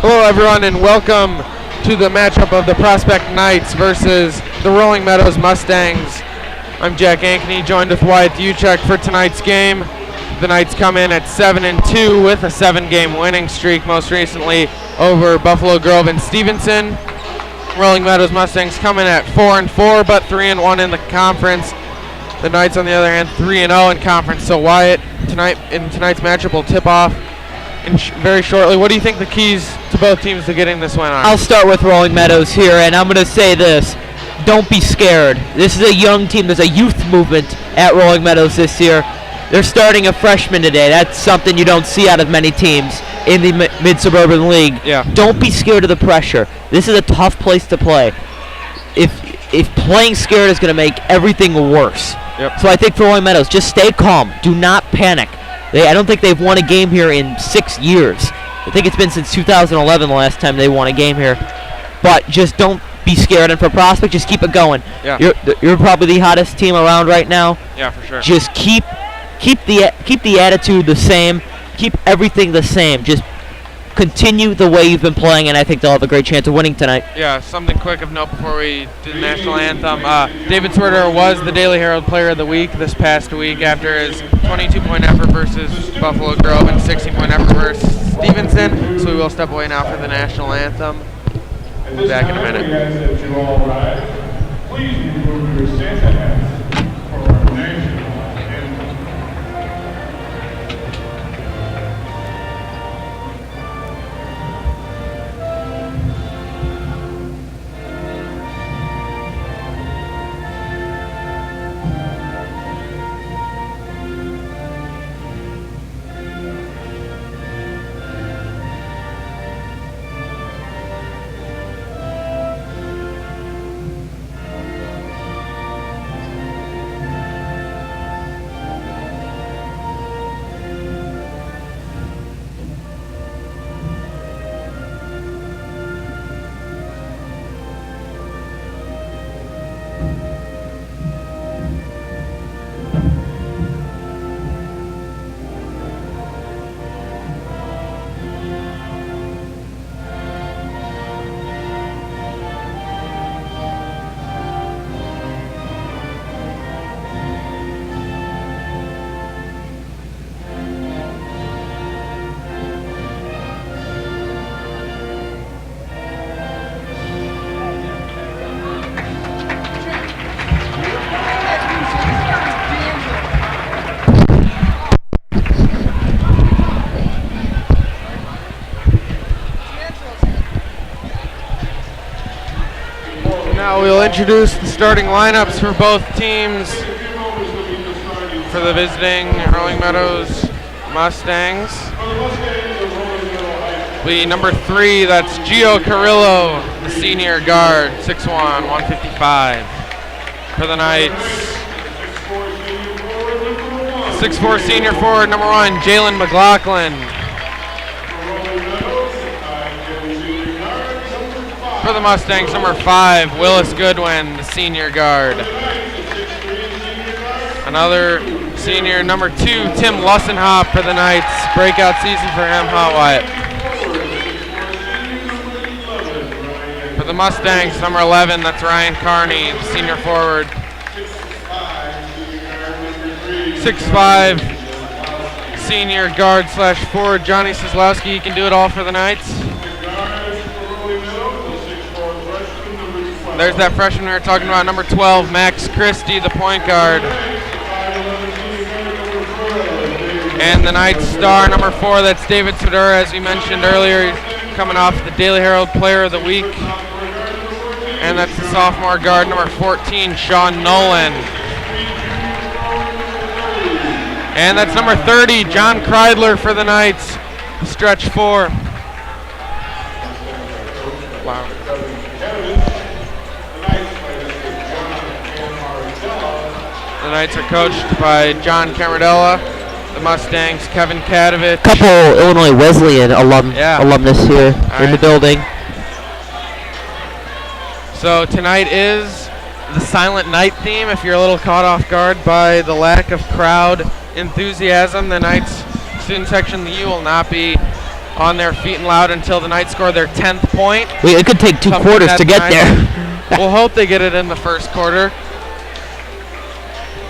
Hello everyone and welcome to the matchup of the Prospect Knights versus the Rolling Meadows Mustangs. I'm Jack Ankeny, joined with Wyatt Duchek for tonight's game. The Knights come in at 7-2 with a 7-game winning streak, most recently over Buffalo Grove and Stevenson. Rolling Meadows Mustangs come in at 4-4 but 3-1 in the conference. The Knights on the other hand 3-0 in conference. So Wyatt, tonight's matchup will tip off very shortly. What do you think the keys to both teams to getting this win are? I'll start with Rolling Meadows here, and I'm going to say this. Don't be scared. This is a young team. There's a youth movement at Rolling Meadows this year. They're starting a freshman today. That's something you don't see out of many teams in the Mid-Suburban League. Yeah. Don't be scared of the pressure. This is a tough place to play. If playing scared is going to make everything worse. Yep. So I think for Rolling Meadows, just stay calm. Do not panic. I don't think they've won a game here in 6 years. I think it's been since 2011 the last time they won a game here. But just don't be scared. And for Prospect, just keep it going. Yeah. You're probably the hottest team around right now. Yeah, for sure. Just keep the attitude the same. Keep everything the same. Just continue the way you've been playing, and I think they'll have a great chance of winning tonight. Yeah, something quick of note before we do the national anthem. David Swerter was the Daily Herald Player of the Week this past week after his 22-point effort versus Buffalo Grove and 16-point effort versus Stevenson. So we will step away now for the national anthem. We'll be back in a minute. Please remove your Santa hats for our national anthem. Now we'll introduce the starting lineups for both teams for the visiting Rolling Meadows Mustangs. Number 3, that's Gio Carrillo, the senior guard, 6'1", 155. For the Knights, 6'4", senior forward, number 1, Jalen McLaughlin. For the Mustangs, number 5, Willis Goodwin, the senior guard. Another senior, number 2, Tim Lussenhop for the Knights. Breakout season for him, huh, Wyatt? For the Mustangs, number 11, that's Ryan Carney, the senior forward. 6'5", senior guard / forward, Johnny Sislowski. He can do it all for the Knights. There's that freshman we were talking about, number 12, Max Christie, the point guard. And the Knights star, number 4, that's David Svedura, as we mentioned earlier, coming off the Daily Herald Player of the Week. And that's the sophomore guard, number 14, Sean Nolan. And that's number 30, John Kreidler for the Knights, stretch 4. Wow. The Knights are coached by John Camaradella. The Mustangs, Kevin Kadovich. Couple Illinois Wesleyan alumnus here in the building. So tonight is the Silent Night theme. If you're a little caught off guard by the lack of crowd enthusiasm, the Knights student section, the U will not be on their feet and loud until the Knights score their 10th point. It could take 2 quarters to get there. We'll hope they get it in the first quarter.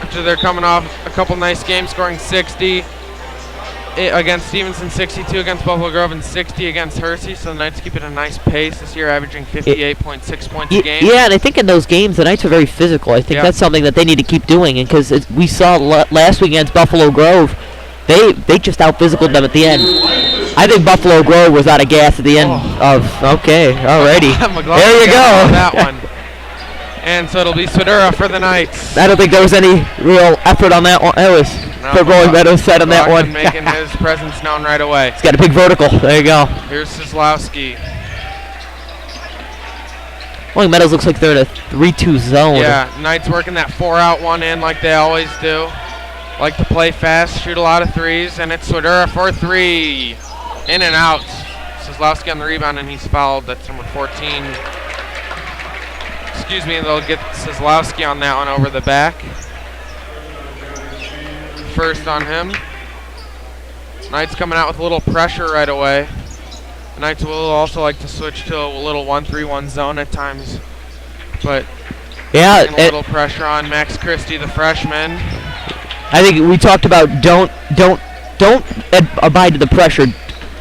After they're coming off a couple nice games, scoring 60 against Stevenson, 62 against Buffalo Grove, and 60 against Hershey. So the Knights keep it a nice pace this year, averaging 58.6 points a game. Yeah, and I think in those games, the Knights are very physical. I think that's something that they need to keep doing. And because we saw last week against Buffalo Grove, they just out-physicaled them at the end. I think Buffalo Grove was out of gas at the end of, okay, alrighty. There you go. That one. And so it'll be Swidera for the Knights. I don't think there was any real effort on that one. It was the Rolling Meadows side on that one. Making his presence known right away. He's got a big vertical. There you go. Here's Sislowski. Rolling Meadows looks like they're in a 3-2 zone. Yeah, Knights working that 4-out, 1 in like they always do. Like to play fast, shoot a lot of threes, and it's Swidera for 3. In and out. Sislowski on the rebound, and he's fouled. That's number 14. Excuse me, they'll get Sislowski on that one over the back. First on him. Knights coming out with a little pressure right away. The Knights will also like to switch to a little 1-3-1 zone at times. But yeah, a little pressure on Max Christie, the freshman. I think we talked about don't abide to the pressure.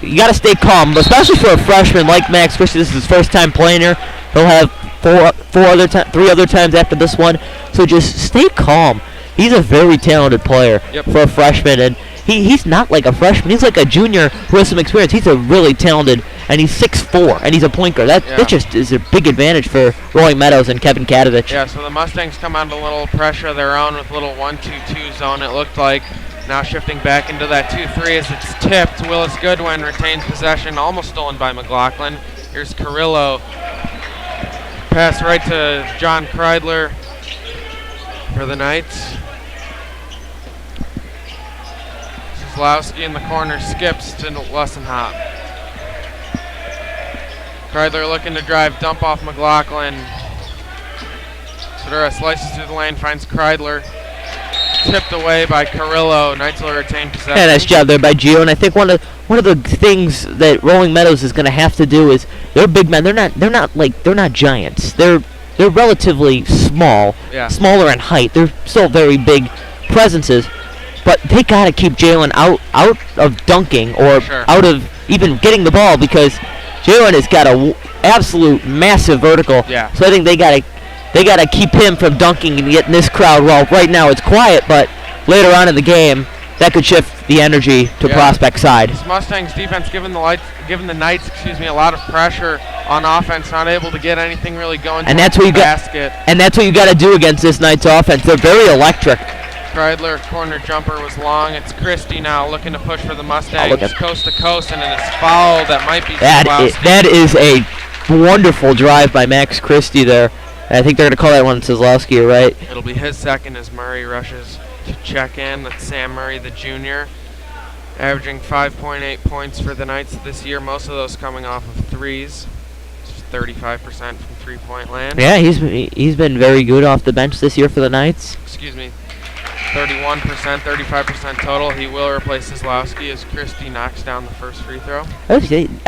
You got to stay calm, especially for a freshman like Max Christie. This is his first time playing here. He'll have 3 other times after this one. So just stay calm. He's a very talented player for a freshman, and he's not like a freshman. He's like a junior who has some experience. He's a really talented, and he's 6'4", and he's a point guard. That just is a big advantage for Rolling Meadows and Kevin Katovich. Yeah, so the Mustangs come out a little pressure of their own with a little 1-2-2 zone, it looked like. Now shifting back into that 2-3 as it's tipped. Willis Goodwin retains possession, almost stolen by McLaughlin. Here's Carrillo. Pass right to John Kreidler for the Knights. Sislowski in the corner skips to Lussenhop. Kreidler looking to drive, dump off McLaughlin. Swidera slices through the lane, finds Kreidler. Tipped away by Carrillo. Knights will retain possession. Yeah, nice job there by Gio. And I think one of the things that Rolling Meadows is going to have to do is they're big men. They're not giants. They're relatively small, smaller in height. They're still very big presences, but they got to keep Jalen out of dunking or out of even getting the ball because Jalen has got a absolute massive vertical. Yeah. So I think they got to keep him from dunking and getting this crowd. Well, right now it's quiet, but later on in the game, that could shift the energy to prospect side. This Mustangs defense giving the Knights, a lot of pressure on offense, not able to get anything really going. And that's what you basket. And that's what you got to do against this Knights offense. They're very electric. Kreidler corner jumper was long. It's Christie now looking to push for the Mustangs coast to coast, and it is foul. That might be that is a wonderful drive by Max Christie there. And I think they're going to call that one Sislowski, right? It'll be his second as Murray rushes to check in. That's Sam Murray, the junior, averaging 5.8 points for the Knights this year. Most of those coming off of threes. Just 35% from three-point land. Yeah, he's been very good off the bench this year for the Knights. 31%, 35% total. He will replace Sislowski as Christie knocks down the first free throw. I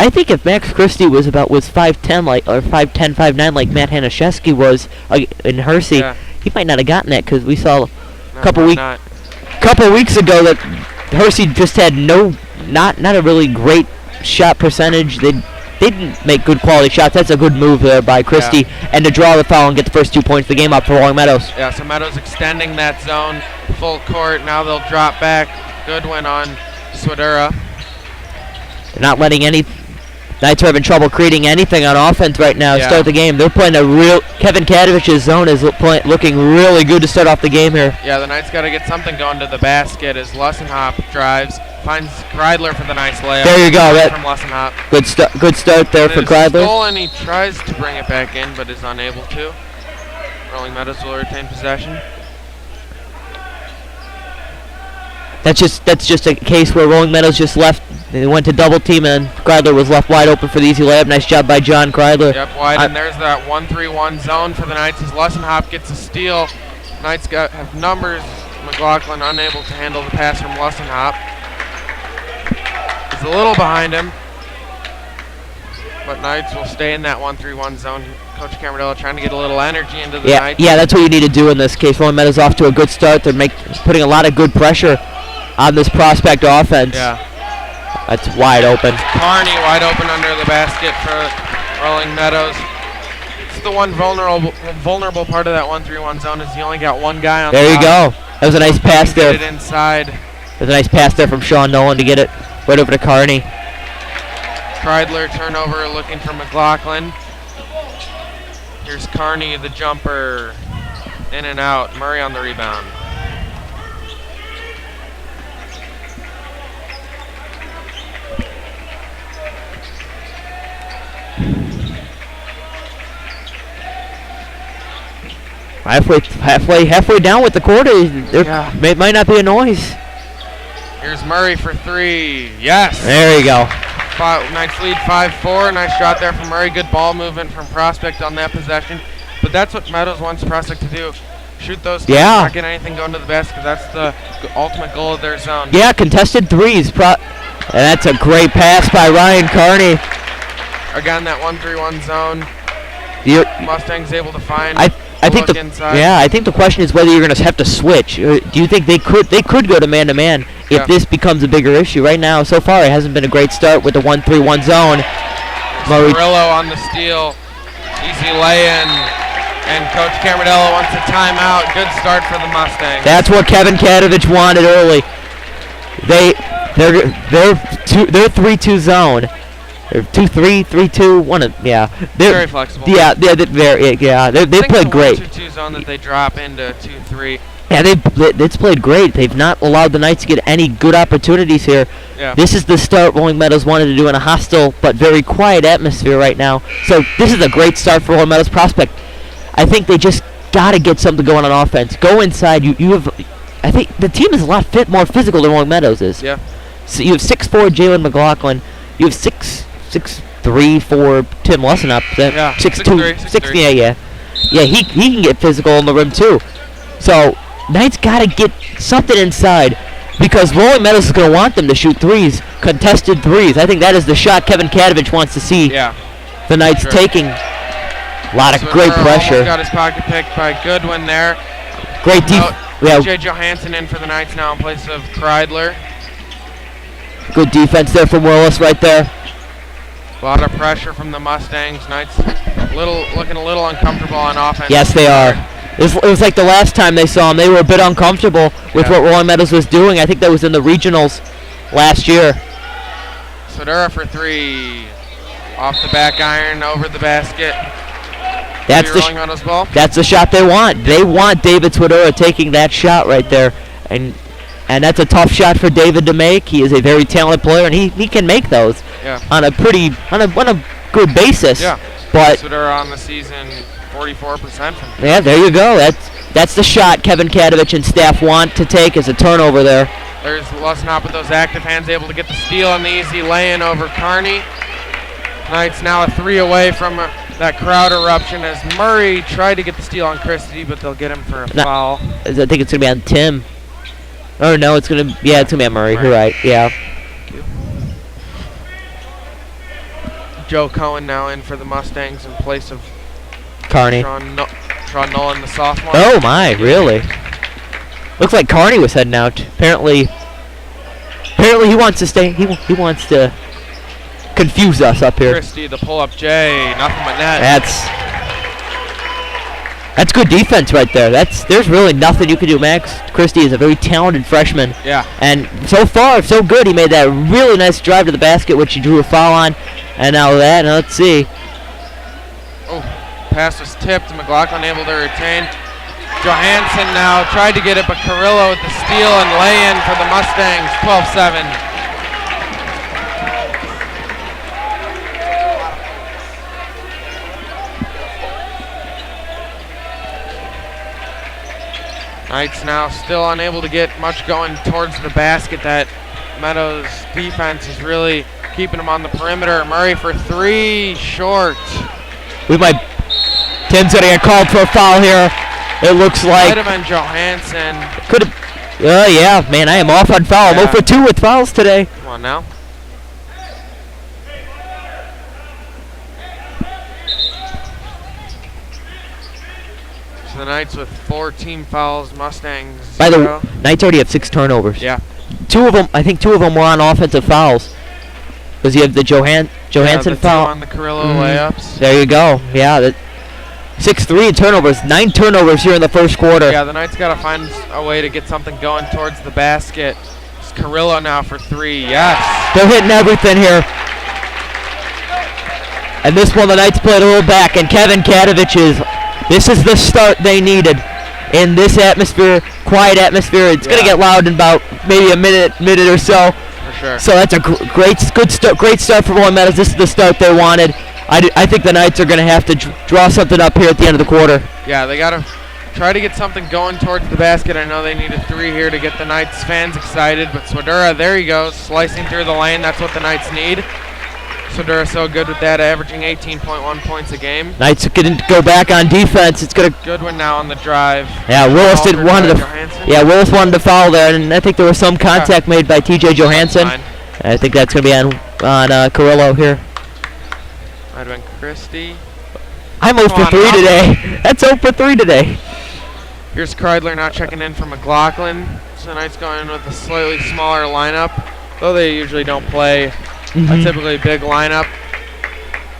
think if Max Christie was 5'10", or 5'10", 5'9", like Matt Hanaszewski was in Hershey, he might not have gotten that because we saw a couple weeks ago that Hershey just had not a really great shot percentage. They didn't make good quality shots. That's a good move there by Christie, and to draw the foul and get the first 2 points of the game up for Rolling Meadows. Yeah, so Meadows extending that zone, full court. Now they'll drop back. Goodwin on Swidera. They're not letting any Knights are having trouble creating anything on offense right now to start the game. They're playing a real Kevin Katovich's zone is looking really good to start off the game here. Yeah, the Knights got to get something going to the basket as Lussenhop drives. Finds Kreidler for the nice layup. There you go. From Lussenhop. Good start there for Kreidler. Stolen, he tries to bring it back in, but is unable to. Rolling Meadows will retain possession. That's just a case where Rolling Meadows just left. They went to double team, and Kreidler was left wide open for the easy layup. Nice job by John Kreidler. Yep, wide, and there's that 1-3-1 zone for the Knights as Lussenhop gets a steal. Knights have numbers. McLaughlin unable to handle the pass from Lussenhop. He's a little behind him. But Knights will stay in that 1-3-1 zone. Coach Camarillo trying to get a little energy into the Knights. Yeah, that's what you need to do in this case. Rolling Meadows off to a good start. They're putting a lot of good pressure on this prospect offense. Yeah. That's wide open. Carney wide open under the basket for Rolling Meadows. It's the one vulnerable part of that 1-3-1 zone is you only got one guy on there the you go. That was a nice pass there. Get it inside. There's a nice pass there from Sean Nolan to get it right over to Carney. Kreidler turnover looking for McLaughlin. Here's Carney, the jumper. In and out. Murray on the rebound. Halfway down with the quarter. There might not be a noise. Here's Murray for three. Yes. There you go. Knights lead 5-4. Nice shot there from Murray. Good ball movement from Prospect on that possession. But that's what Meadows wants Prospect to do. Shoot those threes, not get anything going to the basket. That's the ultimate goal of their zone. Yeah, contested threes. And that's a great pass by Ryan Carney. Again, that 1-3-1 zone. Mustangs able to find. I think the question is whether you're going to have to switch. Do you think they could go to man-to-man if this becomes a bigger issue? Right now, so far, it hasn't been a great start with the 1-3-1 zone. Murillo on the steal. Easy lay-in. And Coach Camarillo wants a timeout. Good start for the Mustangs. That's what Kevin Kadovich wanted early. They're 3-2 zone. 2-3, 3-2, one of They're very flexible. Yeah, they played great. 1-2-2 zone that they drop into 2-3. Yeah, it's played great. They've not allowed the Knights to get any good opportunities here. Yeah. This is the start Rolling Meadows wanted to do in a hostile but very quiet atmosphere right now. So this is a great start for Rolling Meadows prospect. I think they just got to get something going on offense. Go inside. I think the team is a lot more physical than Rolling Meadows is. Yeah. So you have 6'4" Jalen McLaughlin. You have 6'3" for Tim Lessenup. 6'2", Yeah, he can get physical in the rim too. So Knights got to get something inside because Rolling Meadows is going to want them to shoot threes, contested threes. I think that is the shot Kevin Kadovich wants to see the Knights taking. A lot of great pressure. Got his pocket picked by Goodwin there. Great defense. J. Johansson in for the Knights now in place of Kreidler. Good defense there from Willis right there. A lot of pressure from the Mustangs. Knights looking a little uncomfortable on offense. Yes, they are. It was like the last time they saw them. They were a bit uncomfortable with what Rolling Meadows was doing. I think that was in the regionals last year. Sodura for three. Off the back iron, over the basket. That's the shot they want. They want David Swidura taking that shot right there. And that's a tough shot for David to make. He is a very talented player, and he can make those on a good basis. Yeah. But Swidura on the season, 44% from. Yeah, there you go. That's the shot Kevin Kadovich and staff want to take as a turnover there. There's Lesnop with those active hands, able to get the steal on the easy lay-in over Carney. Knights now a three away from that crowd eruption as Murray tried to get the steal on Christie, but they'll get him for a foul. I think it's going to be on Tim. Oh, no, it's going to be on Murray. You're right, yeah. Joe Cohen now in for the Mustangs in place of Carney. Sean Nolan, the sophomore. Oh, my, really? Looks like Carney was heading out. Apparently he wants to stay. He wants to confuse us up here. Christie, the pull-up J, nothing but net. That's good defense right there. There's really nothing you can do. Max Christie is a very talented freshman. Yeah. And so far, so good. He made that really nice drive to the basket, which he drew a foul on. And now that, let's see. Oh, pass was tipped. McLaughlin able to retain. Johansson now tried to get it, but Carrillo with the steal and lay-in for the Mustangs, 12-7. Knights now still unable to get much going towards the basket. That Meadows defense is really keeping them on the perimeter. Murray for three, short. Tim's going to get called for a foul here. It looks like. Might have been Johansson. Could have. Yeah, man, I am off on foul. I'm 0 for 2 with fouls today. Come on now. So the Knights with 4 team fouls, Mustangs By the 0. way, Knights already have 6 turnovers. Yeah. I think 2 of them were on offensive fouls. Because you have the Johansson the foul. 2 on the Carrillo layups. There you go. Yeah. 6-3 in turnovers. 9 turnovers here in the first quarter. Yeah, the Knights got to find a way to get something going towards the basket. It's Carrillo now for 3. Yes. They're hitting everything here. And this one, the Knights played a little back. And Kevin Kadovich this is the start they needed in this atmosphere, quiet atmosphere. It's going to get loud in about maybe a minute or so. For sure. So that's a great start for Rolling Meadows. This is the start they wanted. I think the Knights are going to have to draw something up here at the end of the quarter. Yeah, they got to try to get something going towards the basket. I know they needed 3 here to get the Knights fans excited, but Swadura, there he goes, slicing through the lane. That's what the Knights need. Swadura so good with that, averaging 18.1 points a game. Knights going to go back on defense. It's going to good one now on the drive. Yeah, Willis wanted to foul there, and I think there was some contact made by T.J. Johansson. I think that's going to be on Carrillo here. Might have been Christie. I'm 0 for 3 today. That's 0 for 3 today. Here's Kreidler now checking in for McLaughlin. So the Knights going in with a slightly smaller lineup, though they usually don't play a typically big lineup.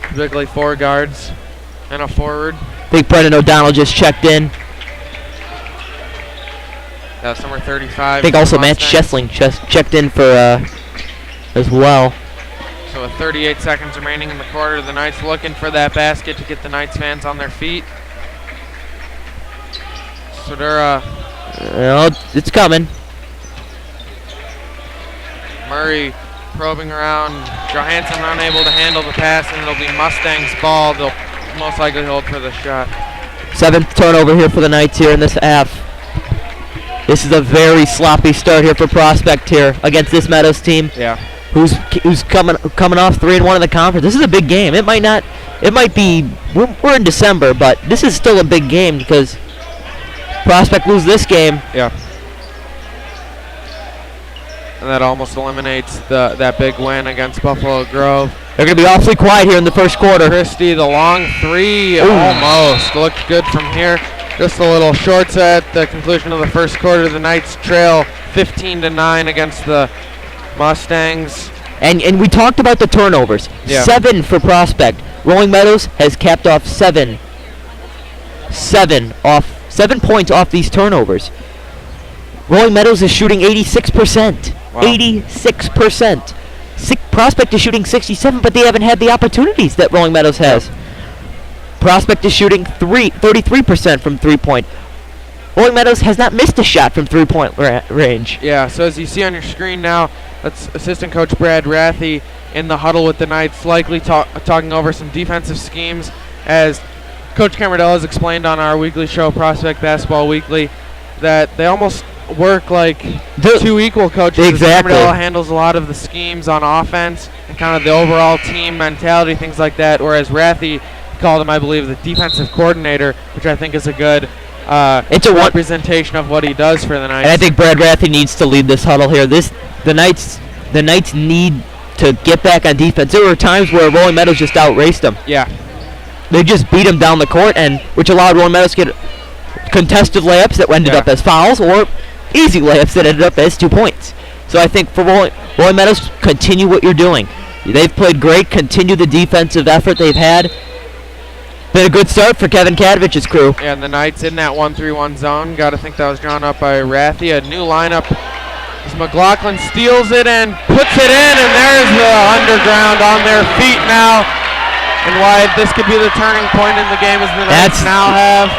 Typically 4 guards and a forward. I think Brendan O'Donnell just checked in. That's number 35. I think also Matt Schessling checked in for as well. So with 38 seconds remaining in the quarter, the Knights looking for that basket to get the Knights fans on their feet. Swadura. It's coming. Murray probing around. Johansson unable to handle the pass, and it'll be Mustangs' ball. They'll most likely hold for the shot. 7th turnover here for the Knights here in this half. This is a very sloppy start here for Prospect here against this Meadows team. Yeah. Who's coming off 3-1 in the conference. This is a big game. It might be we're in December, but this is still a big game because Prospect lose this game. Yeah. And that almost eliminates that big win against Buffalo Grove. They're going to be awfully quiet here in the first quarter. Christie, the long 3, almost. Looked good from here. Just a little short at the conclusion of the first quarter. The Knights trail 15-9 against the Mustangs. And we talked about the turnovers. Yeah. 7 for Prospect. Rolling Meadows has capped off 7 points off these turnovers. Rolling Meadows is shooting 86%. Wow. 86%. Prospect is shooting 67, but they haven't had the opportunities that Rolling Meadows has. Prospect is shooting 33% from 3-point. Rolling Meadows has not missed a shot from 3-point range. Yeah, so as you see on your screen now, that's assistant coach Brad Rathy in the huddle with the Knights, likely talking over some defensive schemes. As Coach Camardell has explained on our weekly show, Prospect Basketball Weekly, that they almost work like 2 equal coaches. Exactly. Camardell handles a lot of the schemes on offense and kind of the overall team mentality, things like that, whereas Rathy called him, I believe, the defensive coordinator, which I think is a good it's a representation of what he does for the Knights. And I think Brad Rathy needs to lead this huddle here. The Knights need to get back on defense. There were times where Rolling Meadows just outraced them. Yeah. They just beat them down the court, and which allowed Rolling Meadows to get contested layups that ended up as fouls, or easy layups that ended up as 2 points. So I think for Rolling Meadows, continue what you're doing. They've played great. Continue the defensive effort they've had. Been a good start for Kevin Kadovich's crew. Yeah, and the Knights in that 1-3-1 zone. Got to think that was drawn up by Rathy. A new lineup as McLaughlin steals it and puts it in, and there's the underground on their feet now. And why this could be the turning point in the game is the Knights now have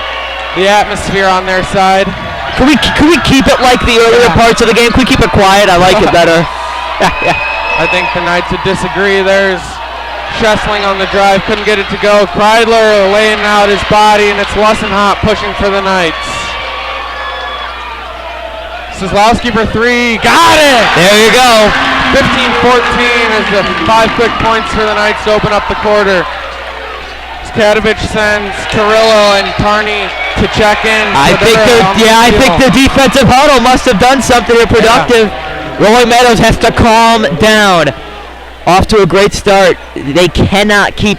the atmosphere on their side. Can we keep it like the earlier parts of the game? Can we keep it quiet? I like it better. I think the Knights would disagree. There's Schessling on the drive, couldn't get it to go. Kreidler laying out his body, and it's Lussenhop pushing for the Knights. Sislowski for 3, got it! There you go. 15-14 as the 5 quick points for the Knights to open up the quarter. Kadovich sends Carrillo and Tarney to check in. I think the defensive huddle must have done something productive. Yeah. Rolling Meadows has to calm down. Off to a great start. They cannot they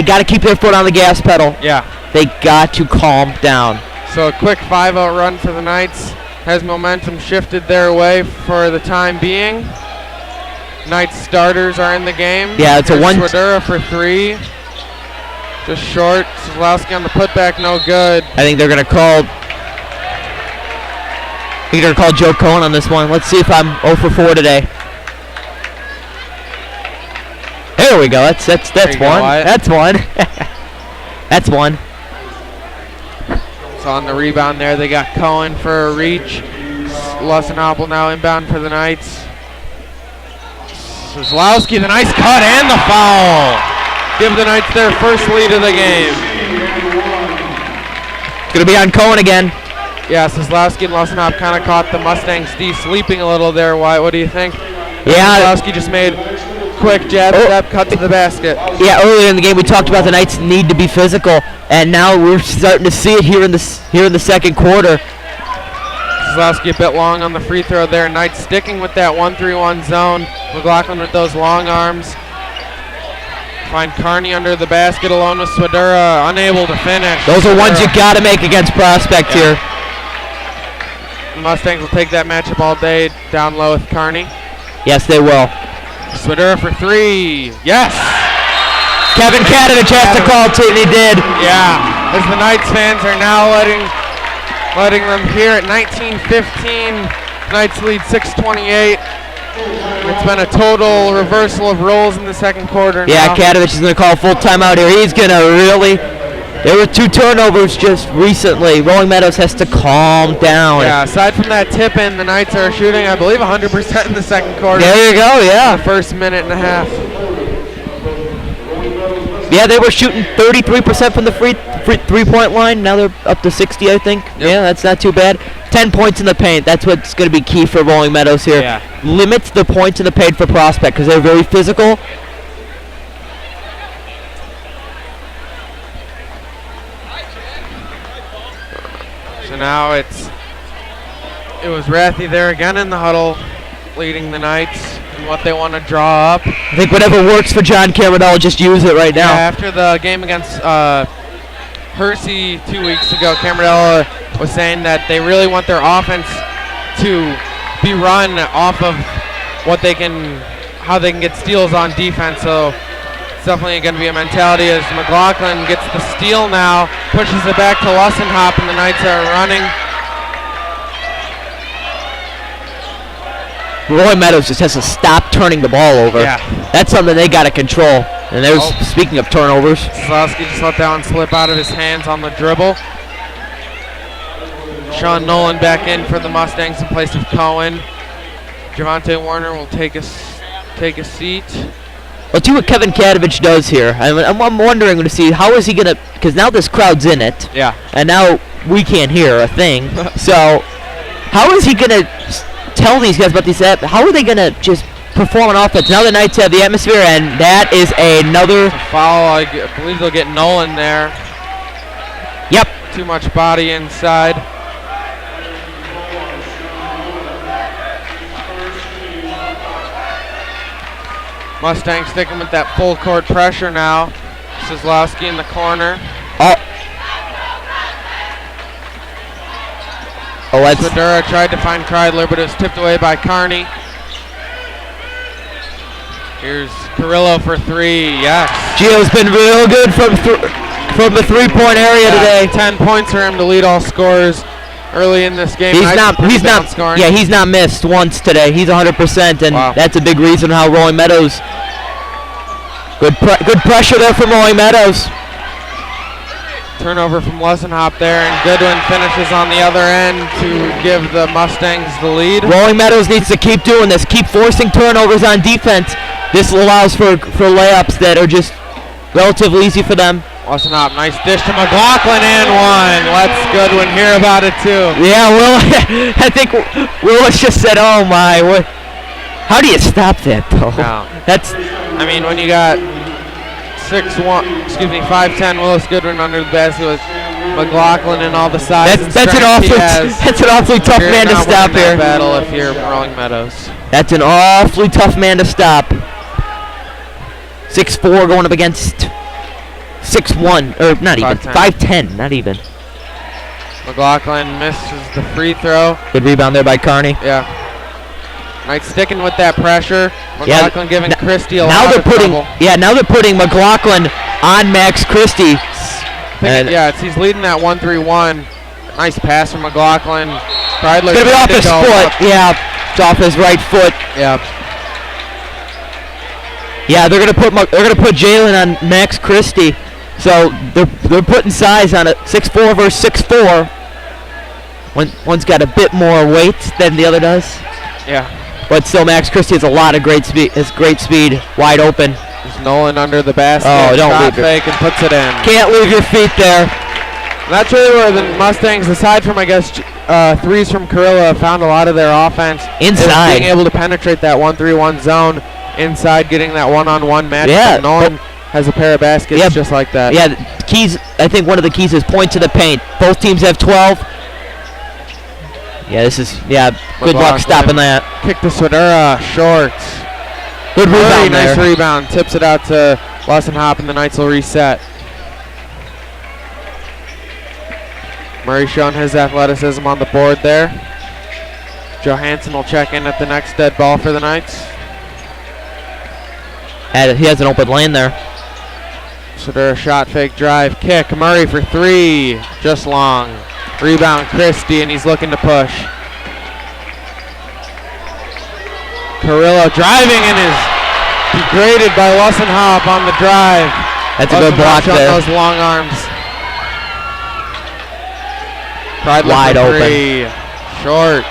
got to keep their foot on the gas pedal. Yeah. They got to calm down. So a quick 5-0 run for the Knights has momentum shifted their way for the time being. Knights starters are in the game. Yeah, it's a one. Swidera for 3. Just short. Zalowski on the putback, no good. I think they're gonna call. Joe Cohen on this one. Let's see if I'm 0 for 4 today. There we go. That's one. That's one. That's one. So on the rebound there, they got Cohen for a reach. Lussenhop will now inbound for the Knights. Zalowski, the nice cut and the foul. Give the Knights their first lead of the game. It's going to be on Cohen again. Yeah, Zalowski and Lussenhop kind of caught the Mustangs D sleeping a little there. Wyatt, what do you think? Yeah. Zalowski just made quick jab step, cut to the basket. Yeah, earlier in the game we talked about the Knights need to be physical, and now we're starting to see it here in the second quarter. Zalowski a bit long on the free throw there. Knights sticking with that 1-3-1 zone. McLaughlin with those long arms. Find Carney under the basket alone with Swidera, unable to finish. Those are ones you got to make against Prospect here. The Mustangs will take that matchup all day down low with Carney. Yes, they will. Swidera for 3. Yes! Kevin Kadovich has to call too, and he did. Yeah, as the Knights fans are now letting them hear at 19-15. Knights lead 6-28. It's been a total reversal of roles in the second quarter now. Yeah, Kadovich is going to call full timeout here. He's going to really... There were 2 turnovers just recently. Rolling Meadows has to calm down. Yeah, aside from that tip-in, the Knights are shooting, I believe, 100% in the second quarter. There you go, yeah. The first minute and a half. Yeah, they were shooting 33% from the free three-point line. Now they're up to 60, I think. Yep. Yeah, that's not too bad. 10 points in the paint. That's what's going to be key for Rolling Meadows here. Yeah. Limits the points in the paint for Prospect because they're very physical. So now it was Rathy there again in the huddle, leading the Knights and what they want to draw up. I think whatever works for John Caradella, just use it right now. Yeah, after the game against Hersey 2 weeks ago, Caradella was saying that they really want their offense to be run off of how they can get steals on defense. So it's definitely going to be a mentality as McLaughlin gets the steal now, pushes it back to Lussenhop, and the Knights are running. Roy Meadows just has to stop turning the ball over. Yeah. That's something they got to control. And there's, speaking of turnovers. Zalowski just let that one slip out of his hands on the dribble. Sean Nolan back in for the Mustangs in place of Cohen. Javante Warner will take a seat. Let's see what Kevin Kadovich does here. I'm wondering to see how is he going to, because now this crowd's in it. Yeah. And now we can't hear a thing. So how is he going to tell these guys about these? How are they going to just perform on offense? Now the Knights have the atmosphere, and that is another foul. I believe they'll get Nolan there. Yep. Too much body inside. Mustangs sticking with that full court pressure now. Zalowski in the corner. Swidera tried to find Kreidler, but it was tipped away by Carney. Here's Carrillo for 3. Yes. Gio's been real good from the three-point area today. 10 points for him to lead all scorers early in this game. He's not scoring. Yeah, he's not missed once today. He's 100%, and that's a big reason how Rolling Meadows. Good pressure there from Rolling Meadows. Turnover from Lussenhop there, and Goodwin finishes on the other end to give the Mustangs the lead. Rolling Meadows needs to keep doing this, keep forcing turnovers on defense. This allows for layups that are just relatively easy for them. Lussenhop, nice dish to McLaughlin and one. Let's Goodwin hear about it too. Yeah, I think Willis just said, "Oh my, what? How do you stop that though?" No. I mean, when you got 5'10" Willis Goodwin under the basket with McLaughlin and all the size. That's an awfully tough man to stop here. Battle if you're Rolling Meadows. That's an awfully tough man to stop. 6'4" going up against 6'1", or not even, 5'10". 5'10", not even. McLaughlin misses the free throw. Good rebound there by Carney. Yeah. Knights sticking with that pressure. McLaughlin giving Christie a now lot they're of putting, trouble. Yeah, now they're putting McLaughlin on Max Christie. He's leading that 1-3-1. Nice pass from McLaughlin. Kreidler Gonna be off his foot. Yeah, it's off his right foot. Yeah. Yeah, they're gonna put Jalen on Max Christie. So they're putting size on it. 6'4" versus 6'4". One's got a bit more weight than the other does. Yeah. But still, Max Christie has a lot of great speed. Has great speed, wide open. There's Nolan under the basket. Oh, don't shot leave fake and puts it in. Can't leave your feet there. And that's really where the Mustangs, aside from I guess threes from Carrillo, found a lot of their offense. Inside. Being able to penetrate that 1-3-1 zone inside, getting that one-on-one match. Yeah. Nolan has a pair of baskets just like that. Yeah, the keys. I think one of the keys is point to the paint. Both teams have 12. Yeah, good luck stopping that. Kick to Swedera, short. Good rebound there. Nice rebound. Tips it out to Lawson Hop, and the Knights will reset. Murray showing his athleticism on the board there. Johansson will check in at the next dead ball for the Knights. He has an open lane there. Swedera shot, fake drive, kick. Murray for three, just long. Rebound Christie, and he's looking to push. Carrillo driving and is degraded by Lawson Hop on the drive. That's a good block there. Those long arms. Kreidler wide open. Short.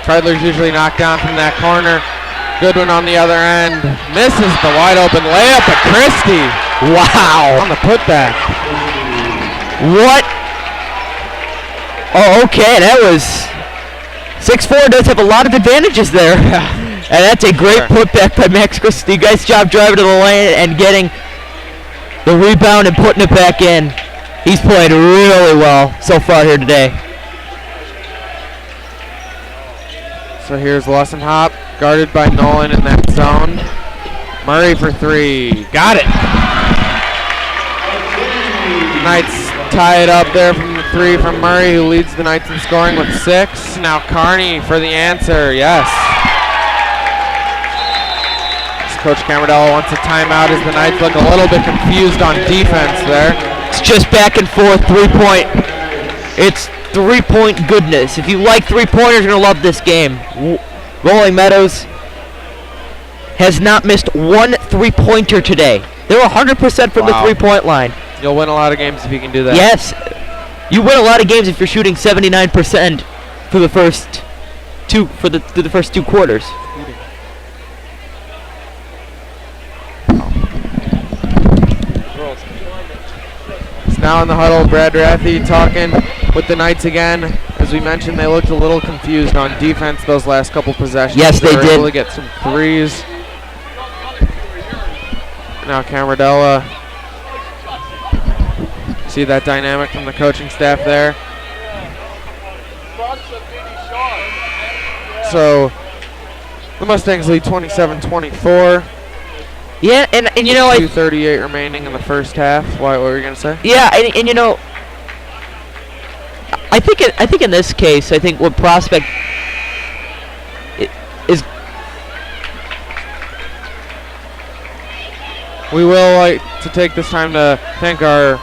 Kreidler's usually knocked down from that corner. Goodwin on the other end. Misses the wide open layup, but Christie. Wow. On the putback. What? Oh, okay. That was 6'4" does have a lot of advantages there. And that's a great putback by Max Christie. Nice job driving to the lane and getting the rebound and putting it back in. He's played really well so far here today. So here's Lawson Hop, guarded by Nolan in that zone. Murray for three. Got it. Knights tie it up there from the three from Murray, who leads the Knights in scoring with 6. Now Carney for the answer. Yes. Coach Camarillo wants a timeout as the Knights look a little bit confused on defense there. It's just back and forth, 3-point. It's 3-point goodness. If you like 3-pointers, you're going to love this game. Rolling Meadows has not missed one 3-pointer today. They're 100% from the 3-point line. You'll win a lot of games if you can do that. Yes. You win a lot of games if you're shooting 79% for the first two through the first 2 quarters. Now in the huddle, Brad Rathy talking with the Knights again. As we mentioned, they looked a little confused on defense those last couple possessions. Yes, they were did. Able to get some threes. Now Camarillo. See that dynamic from the coaching staff there. So the Mustangs lead 27-24. Yeah, and you know, 2:38 remaining in the first half. What were you gonna say? Yeah, and you know, I think in this case, I think what Prospect is. We will like to take this time to thank our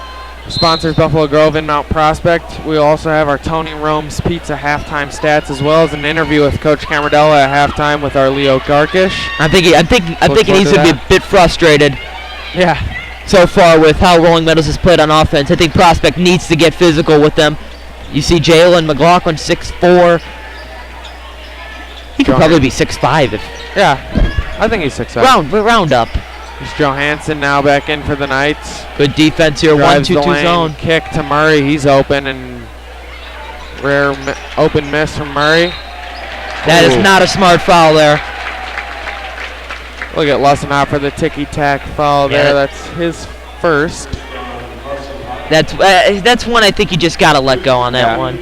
sponsors, Buffalo Grove and Mount Prospect. We also have our Tony Rome's Pizza halftime stats, as well as an interview with Coach Camarillo at halftime with our Leo Garkish. I think he's going to be a bit frustrated. Yeah. So far with how Rolling Meadows has played on offense. I think Prospect needs to get physical with them. You see Jalen McLaughlin 6'4". He could probably be 6'5". Yeah, I think he's 6'5". Round up. There's Johansson now back in for the Knights. Good defense here, 1-2-2 zone. Kick to Murray, he's open, and rare open miss from Murray. That is not a smart foul there. Look at Lawson Hop for the ticky-tack foul there. That's his first. That's one I think you just got to let go on that one.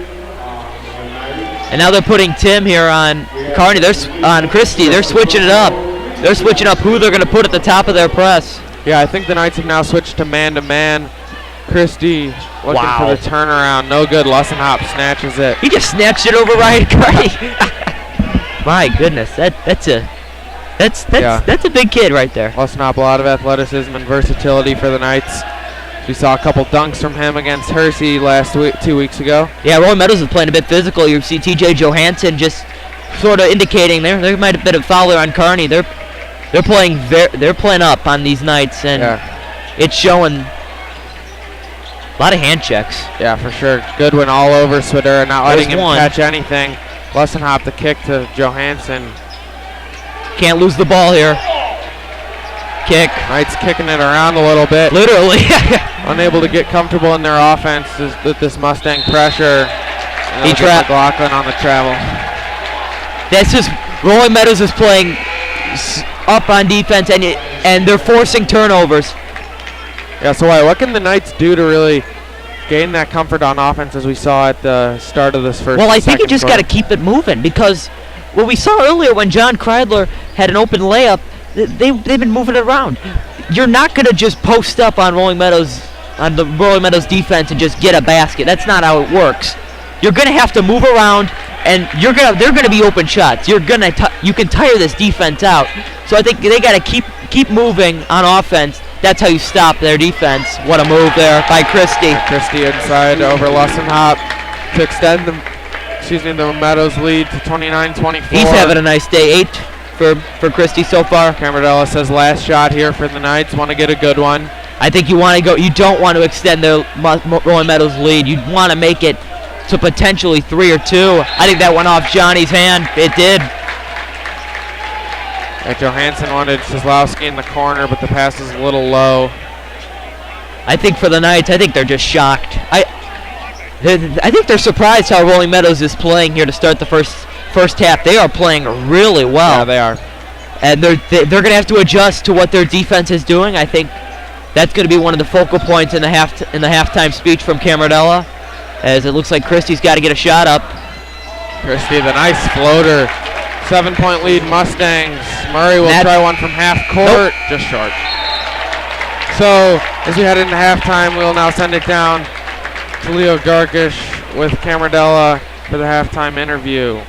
And now they're putting Tim here on Carney. They're on Christie. They're switching it up. They're switching up who they're going to put at the top of their press. Yeah, I think the Knights have now switched to man-to-man. Christie looking for the turnaround. No good. Lussenhop snatches it. He just snatched it over Ryan Gray. My goodness, that's a big kid right there. Lussenhop, a lot of athleticism and versatility for the Knights. We saw a couple dunks from him against Hersey 2 weeks ago. Yeah, Rolling Meadows is playing a bit physical. You see T.J. Johansson just sort of indicating there might have been a foul there on Carney. They're playing up on these Knights, and it's showing a lot of hand checks. Yeah, for sure. Goodwin all over Swidera, not letting him catch anything. Lussenhop the kick to Johansson. Can't lose the ball here. Kick. Knights kicking it around a little bit. Literally. Unable to get comfortable in their offense with this Mustang pressure. He trapped McLaughlin on the travel. That's just Rolling Meadows is playing up on defense, and they're forcing turnovers. Yeah, so what can the Knights do to really gain that comfort on offense as we saw at the start of this first? Well, I think you just got to keep it moving, because what we saw earlier when John Kreidler had an open layup, they've been moving it around. You're not going to just post up on Rolling Meadows, on the Rolling Meadows defense, and just get a basket. That's not how it works. You're going to have to move around, and they're going to be open shots. You can tire this defense out. So I think they got to keep moving on offense. That's how you stop their defense. What a move there by Christie. Christie inside over Lussenhop to extend the Meadows lead to 29-24. He's having a nice day. 8 for Christie so far. Camardella says last shot here for the Knights. Want to get a good one. I think you want to go. You don't want to extend the Rolling Meadows lead. You want to make it to potentially 3 or 2. I think that went off Johnny's hand. It did. Yeah, Johansson wanted Kozlowski in the corner, but the pass is a little low. I think for the Knights, I think they're just shocked. I think they're surprised how Rolling Meadows is playing here to start the first half. They are playing really well. Yeah, they are. And they're going to have to adjust to what their defense is doing. I think that's going to be one of the focal points in the halftime speech from Camardella, as it looks like Christie's got to get a shot up. Christie, the nice floater. 7-point lead, Mustangs. Murray will try one from half court. Nope. Just short. So, as we head into halftime, we'll now send it down to Leo Darkish with Camardella for the halftime interview.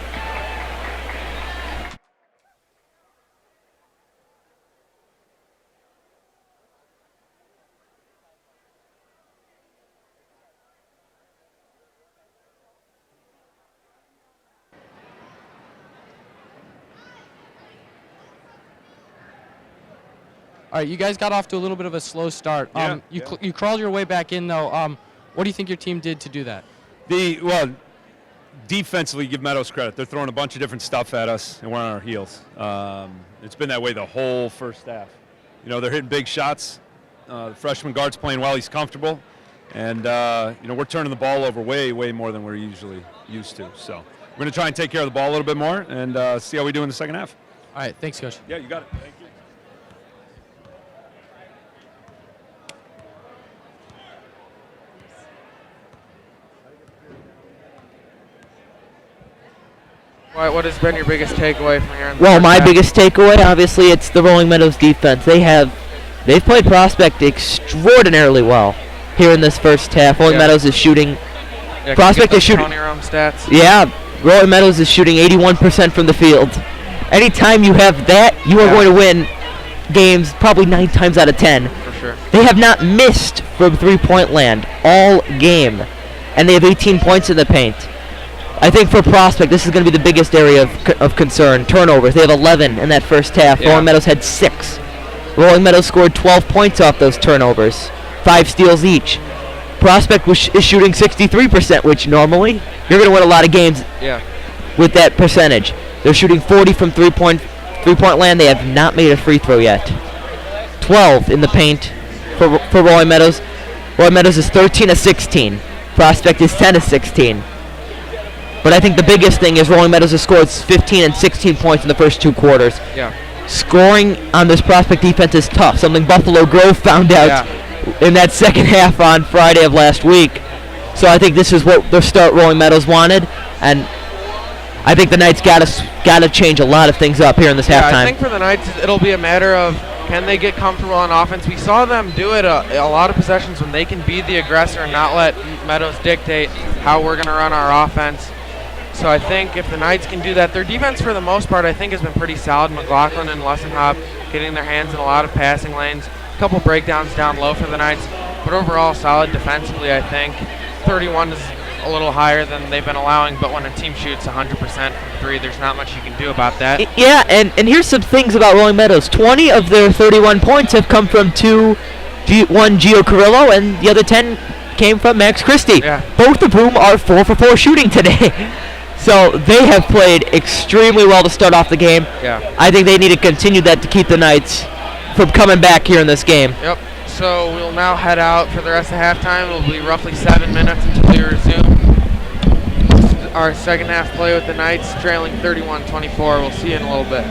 All right, you guys got off to a little bit of a slow start. You crawled your way back in, though. What do you think your team did to do that? Defensively, give Meadows credit. They're throwing a bunch of different stuff at us, and we're on our heels. It's been that way the whole first half. They're hitting big shots. The freshman guard's playing well. He's comfortable. And, we're turning the ball over way, way more than we're usually used to. So we're going to try and take care of the ball a little bit more and see how we do in the second half. All right, thanks, Coach. Yeah, you got it. Thank you. What has been your biggest takeaway from here? Well, my biggest takeaway, obviously, it's the Rolling Meadows defense. They've played Prospect extraordinarily well here in this first half. Rolling Meadows is shooting. Prospect is shooting. Stats. Yeah, Rolling Meadows is shooting 81% from the field. Anytime you have that, you are going to win games probably 9 times out of 10. For sure. They have not missed from three-point land all game, and they have 18 points in the paint. I think for Prospect, this is going to be the biggest area of concern. Turnovers. They have 11 in that first half. Yeah. Rolling Meadows had 6. Rolling Meadows scored 12 points off those turnovers. 5 steals each. Prospect is shooting 63%, which normally you're going to win a lot of games with that percentage. They're shooting 40 from three-point land. They have not made a free throw yet. 12 in the paint for Rolling Meadows. Rolling Meadows is 13 of 16. Prospect is 10 of 16. But I think the biggest thing is Rolling Meadows has scored 15 and 16 points in the first 2 quarters. Yeah. Scoring on this Prospect defense is tough, something Buffalo Grove found out in that second half on Friday of last week. So I think this is what the start Rolling Meadows wanted, and I think the Knights got to change a lot of things up here in this halftime. I think for the Knights, it'll be a matter of Can they get comfortable on offense? We saw them do it a lot of possessions when they can be the aggressor and not let Meadows dictate how we're going to run our offense. So I think if the Knights can do that, their defense for the most part I think has been pretty solid. McLaughlin and Lessenhop getting their hands in a lot of passing lanes. A couple breakdowns down low for the Knights, but overall solid defensively I think. 31 is a little higher than they've been allowing, but when a team shoots 100% from 3, there's not much you can do about that. Yeah, and here's some things about Rolling Meadows. 20 of their 31 points have come from one Gio Carrillo, and the other 10 came from Max Christie. Yeah. Both of whom are 4 for 4 shooting today. So they have played extremely well to start off the game. Yeah. I think they need to continue that to keep the Knights from coming back here in this game. Yep. So we'll now head out for the rest of halftime. It'll be roughly 7 minutes until we resume our second half play with the Knights, trailing 31-24. We'll see you in a little bit.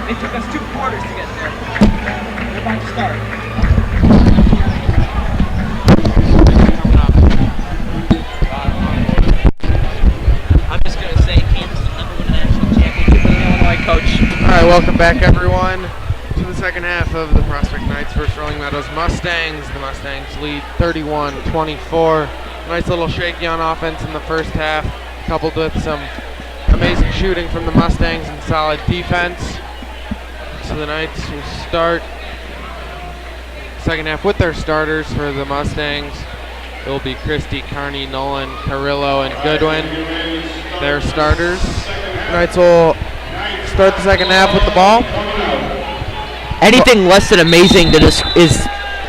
It took us 2 quarters to get there. We're about to start. I'm just going to say Kansas will never win a national championship with an Illinois coach. All right, welcome back, everyone, to the second half of the Prospect Knights versus Rolling Meadows Mustangs. The Mustangs lead 31-24. Nice little shaky on offense in the first half, coupled with some amazing shooting from the Mustangs and solid defense. So the Knights will start second half with their starters for the Mustangs. It will be Christie, Carney, Nolan, Carrillo, and Goodwin. Their starters. The Knights will start the second half with the ball. Anything less than amazing is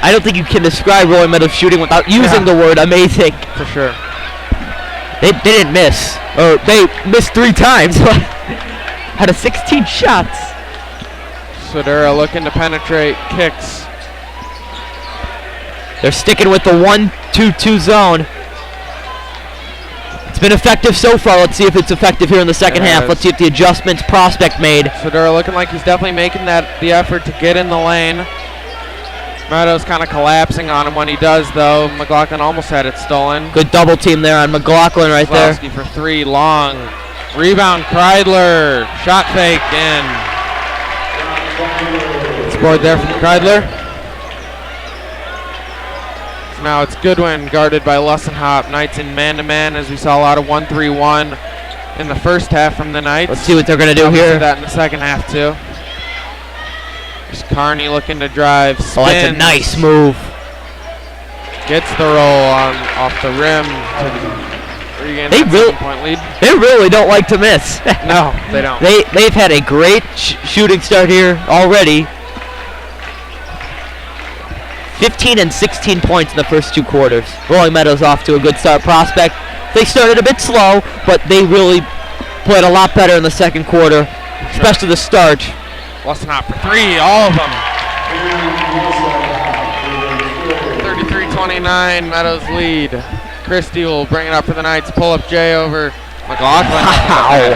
I don't think you can describe Rolling Meadows shooting without using the word amazing. For sure. They didn't miss. Or they missed 3 times. Out of 16 shots. Sodura looking to penetrate, kicks. They're sticking with the 1-2-2 zone. It's been effective so far. Let's see if it's effective here in the second half. Let's see if the adjustments Prospect made. Sodura looking like he's definitely making the effort to get in the lane. Meadows kind of collapsing on him when he does, though. McLaughlin almost had it stolen. Good double team there on McLaughlin right there. Slowski for 3, long. Rebound, Kreidler. Shot fake in. Scored there from Kreidler. So now it's Goodwin guarded by Lussenhop. Knights in man-to-man as we saw a lot of 1-3-1 in the first half from the Knights. Let's see what they're going to do Obviously here. that in the second half too. There's Carney looking to drive. Spins. Oh, that's a nice move. Gets the roll off the rim. They really don't like to miss. No, they don't. They've had a great shooting start here already. 15 and 16 points in the first 2 quarters. Rolling Meadows off to a good start. Prospect, they started a bit slow, but they really played a lot better in the second quarter, especially the start. Lussenhop for 3, all of them. 33-29, Meadows lead. Christie will bring it up for the Knights. Pull up Jay over McLaughlin. Wow.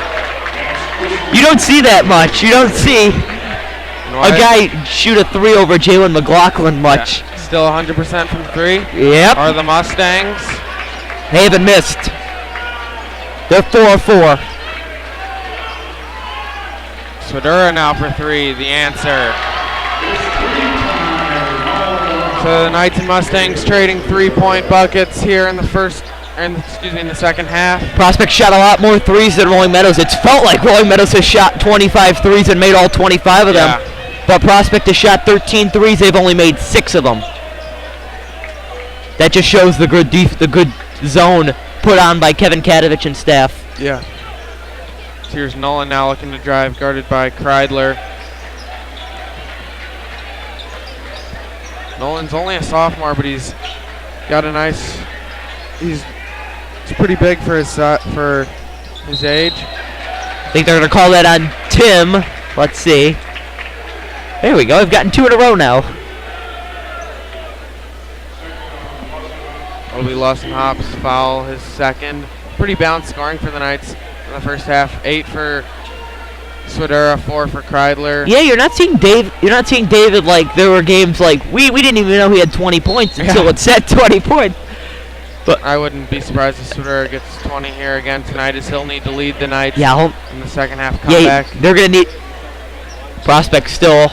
You don't see that much. You don't see a guy shoot a 3 over Jalen McLaughlin much. Yeah. Still 100% from 3. Yep. Are the Mustangs. They haven't missed. They're 4-4. Sodura now for 3, the answer. So the Knights and Mustangs trading 3-point buckets here in the in the second half. Prospect shot a lot more 3s than Rolling Meadows. It's felt like Rolling Meadows has shot 25 3s and made all 25 of them. But Prospect has shot 13 3s. They've only made 6 of them. That just shows the good zone put on by Kevin Kadovich and staff. Yeah. So here's Nolan now looking to drive, guarded by Kreidler. Nolan's only a sophomore, but he's got a nice. He's pretty big for his age. I think they're going to call that on Tim. Let's see. There we go. We've gotten 2 in a row now. Obi Lussenhop's foul, his second. Pretty balanced scoring for the Knights in the first half. 8 for Sodura, 4 for Kreidler. Yeah, you're not seeing Dave. You're not seeing David like there were games like we didn't even know he had 20 points until it said 20 points. But I wouldn't be surprised if Sodura gets 20 here again tonight, as he'll need to lead the Knights in the second half comeback. Yeah, they're gonna need Prospect still.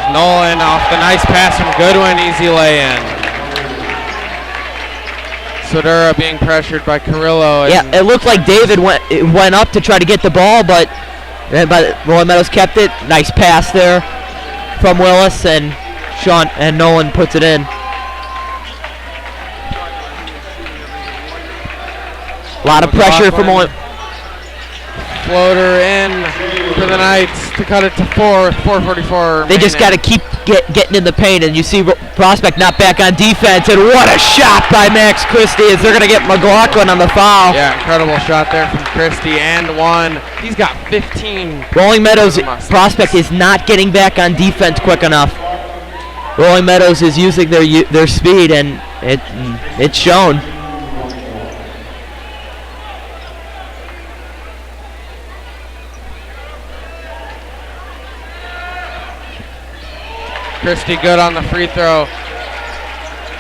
Nolan off the nice pass from Goodwin, easy lay-in. Sodura being pressured by Carrillo. Yeah, it looked like David went up to try to get the ball, but Rolling Meadows kept it. Nice pass there from Willis, and Nolan puts it in. A lot of pressure from Floater in for the Knights to cut it to 4 with 4:44 They just got to remaining. keep getting in the paint, and you see Prospect not back on defense, and what a shot by Max Christie as they're going to get McLaughlin on the foul. Yeah, incredible shot there from Christie, and one. He's got 15. Rolling Meadows for the Mustangs. Prospect is not getting back on defense quick enough. Rolling Meadows is using their speed, and it's shown. Christie good on the free throw.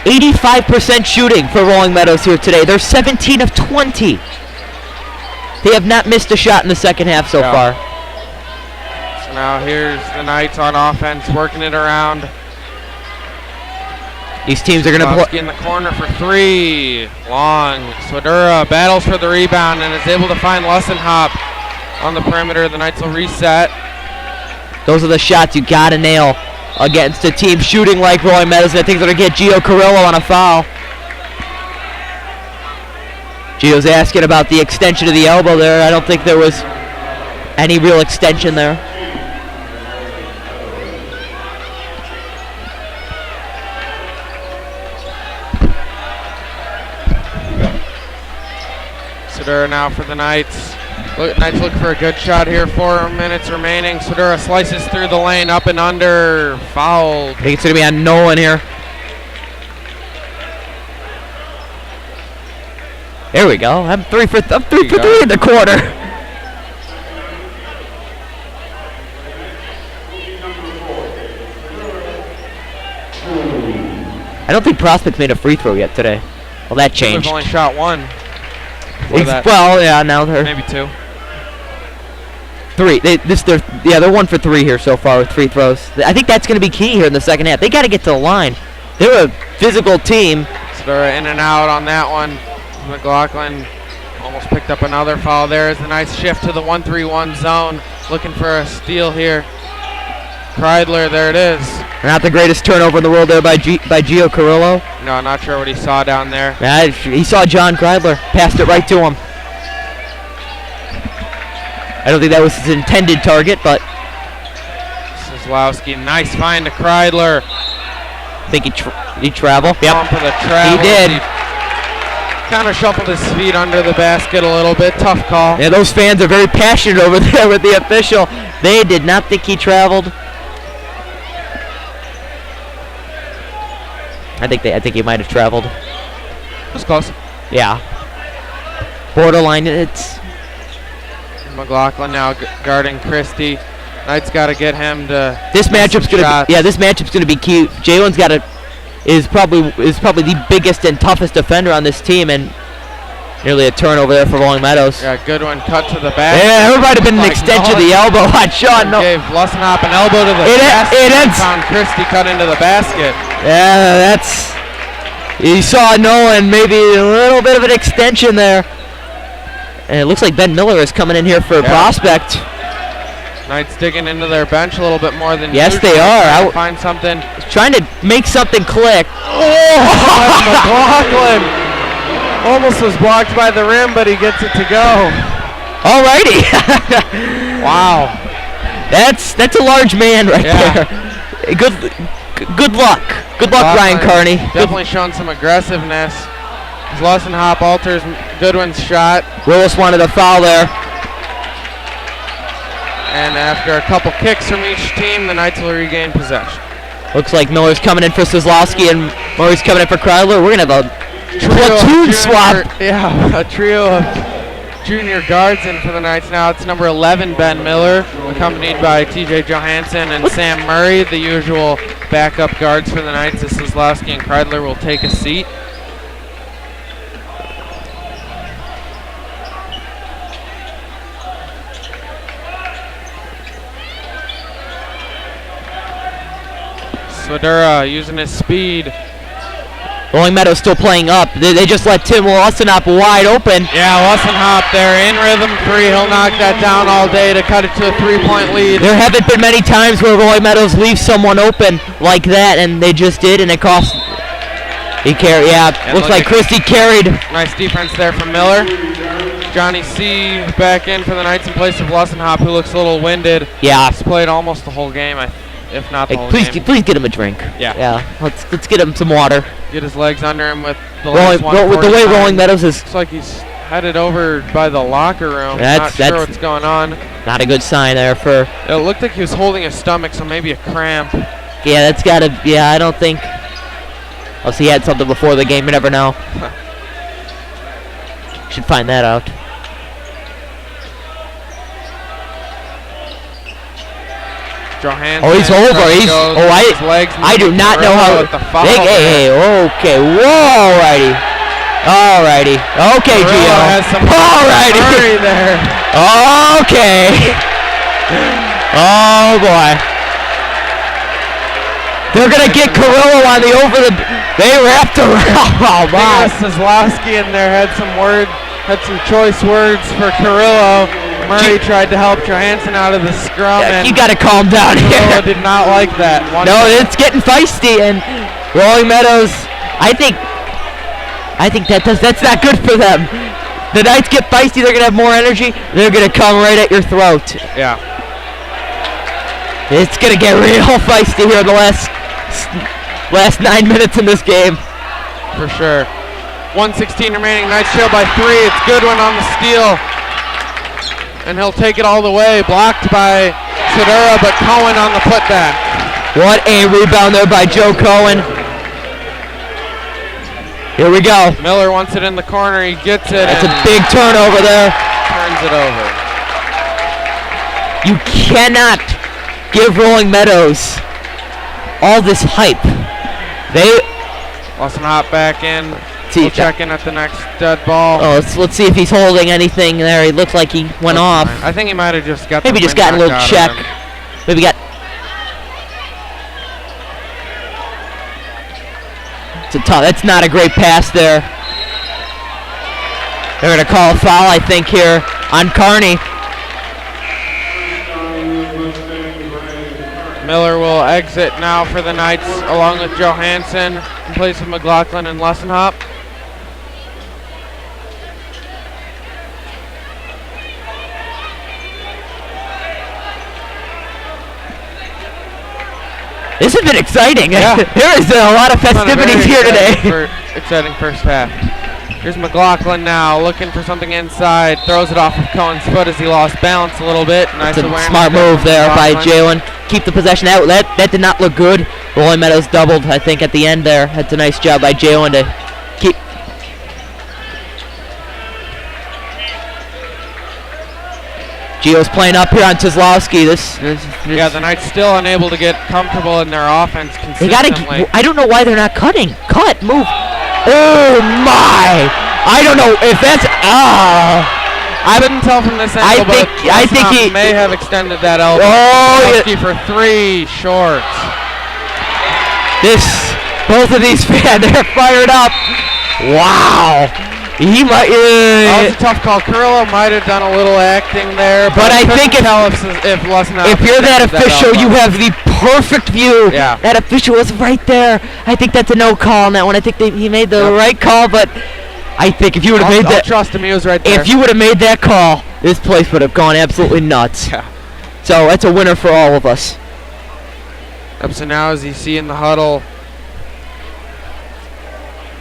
85% shooting for Rolling Meadows here today. They're 17 of 20. They have not missed a shot in the second half so far. So now here's the Knights on offense, working it around. These teams are going to Slowski in the corner for 3. Long. Swedura battles for the rebound and is able to find Lussenhop on the perimeter. The Knights will reset. Those are the shots you got to nail against a team shooting like Rolling Meadows. And I think they're going to get Gio Carrillo on a foul. Gio's asking about the extension of the elbow there. I don't think there was any real extension there. Swedura now for the Knights. Knights look for a good shot here. 4 minutes remaining. Swedura slices through the lane, up and under. Fouled. I think it's going to be on Nolan here. There we go. I'm three for three in the quarter. I don't think Prospect made a free throw yet today. Well, that changed. They've only shot 1. Well, yeah, now they're Maybe 2. 3. They're 1 for 3 here so far with free throws. I think that's going to be key here in the second half. They got to get to the line. They're a physical team. Swedura in and out on that one. McLaughlin almost picked up another foul there. Is a nice shift to the 1-3-1 zone. Looking for a steal here. Kreidler, there it is. Not the greatest turnover in the world there by Gio Carrillo. No, not sure what he saw down there. He saw John Kreidler, passed it right to him. I don't think that was his intended target, but Slowski, nice find to Kreidler. I think he traveled. Yep. For the travel. He did. Kind of shuffled his feet under the basket a little bit. Tough call. Yeah, those fans are very passionate over there with the official. They did not think he traveled. I think he might have traveled. It was close. Yeah. Borderline. It's McLaughlin now guarding Christie. Knights got to get him to. This matchup's gonna be key. Jalen's is probably the biggest and toughest defender on this team, and nearly a turnover there for Rolling Meadows. Yeah, good one. Cut to the back. Yeah, it might have been an extension of the elbow on Sean. No. Gave Lussenhop an elbow to the chest. And found Christie cut into the basket. Yeah, you saw Nolan maybe a little bit of an extension there. And it looks like Ben Miller is coming in here for Prospect. Knights digging into their bench a little bit more than yes, usual. They are. Find something. Trying to make something click. Oh, McLaughlin almost was blocked by the rim, but he gets it to go. Alrighty. Wow. That's a large man right there. Good luck. Good luck, Ryan Carney. Definitely showing some aggressiveness. Lussenhop alters Goodwin's shot. Willis wanted a foul there. And after a couple kicks from each team, the Knights will regain possession. Looks like Miller's coming in for Kozlowski and Murray's coming in for Kreidler. We're going to have a platoon swap. Yeah, a trio of junior guards in for the Knights now. It's number 11, Ben Miller, accompanied by T.J. Johansson and Sam Murray, the usual backup guards for the Knights. As Kozlowski and Kreidler will take a seat. Swedura using his speed. Rolling Meadows still playing up. They just let Tim Lussenhop wide open. Yeah, Lussenhop there in rhythm 3. He'll knock that down all day to cut it to a 3-point lead. There haven't been many times where Rolling Meadows leaves someone open like that, and they just did, and it cost. He carried. Yeah, looks like Christie carried. Nice defense there from Miller. Johnny C. back in for the Knights in place of Lussenhop, who looks a little winded. Yeah. He's played almost the whole game, if not the whole Please, game. please get him a drink. Yeah. Yeah. Let's get him some water. Get his legs under him with the With the way Rolling Meadows is. Looks like he's headed over by the locker room. Not sure what's going on. Not a good sign there for. It looked like he was holding his stomach, so maybe a cramp. Yeah, that's gotta. Yeah, I don't think. Unless he had something before the game, you never know. Should find that out. Johansson. Oh, he's over. He's. Goes, Oh, his legs I do moving not know how. with the foul Hey, okay. Whoa, alrighty. Alrighty. Okay, Gio. Has some Alrighty. hurry there. Okay. Oh boy. They're gonna get Carrillo on the over the. They wrapped around. Oh my. Kozlowski in there had some choice words for Carrillo. Murray tried to help Johansson out of the scrum, and You gotta calm down Carrillo here. did not like that. No, it's getting feisty, and Rolling Meadows. I think that's not good for them. The Knights get feisty, they're gonna have more energy. They're gonna come right at your throat. Yeah. It's gonna get real feisty here in the last 9 minutes in this game. For sure. 1:16 remaining. Knights trail by 3. It's Goodwin on the steal. And he'll take it all the way. Blocked by Sedura, but Cohen on the putback. What a rebound there by Joe Cohen. Here we go. Miller wants it in the corner. He gets it. That's and a big turnover there. turns it over. You cannot give Rolling Meadows all this hype. Lawson hop back in. See, We'll check in at the next dead ball. Oh, let's see if he's holding anything there. He looked like he went off. I think he might have just got Maybe the just wind gotten a little knocked check. out of him. Maybe got. It's a tough. That's not a great pass there. They're gonna call a foul, I think, here on Carney. Miller will exit now for the Knights along with Johansson in place of McLaughlin and Lussenhop. This has been exciting. Yeah. There is a lot of It's been a festivities very here today. exciting first half. Here's McLaughlin now looking for something inside. Throws it off of Cohen's foot as he lost balance a little bit. Nice It's a awareness smart there move from there by McLaughlin. Jalen. Keep the possession out. That did not look good. Rolling Meadows doubled, I think, at the end there. That's a nice job by Jalen to keep. Gio's playing up here on Kozlowski. Yeah, the Knights still unable to get comfortable in their offense They consistently. gotta. I don't know why they're not cutting. Cut, move. Oh my! I don't know if that's. I couldn't tell from this angle, but I think he may have extended that elbow. Oh, Kozlowski for 3 short. Both of these fans, they're fired up. Wow. He might. That was a tough call. Carrillo might have done a little acting there, But I couldn't think tell if Lussenhop if you're that extended official, you elbow. have the perfect view. Yeah. That official was right there. I think that's a no call on that one. I think he made the right call, but I think if you would have made I'll that, trust him. He was right there. if you would have made that call, this place would have gone absolutely nuts. Yeah. So that's a winner for all of us. Up so now as you see in the huddle,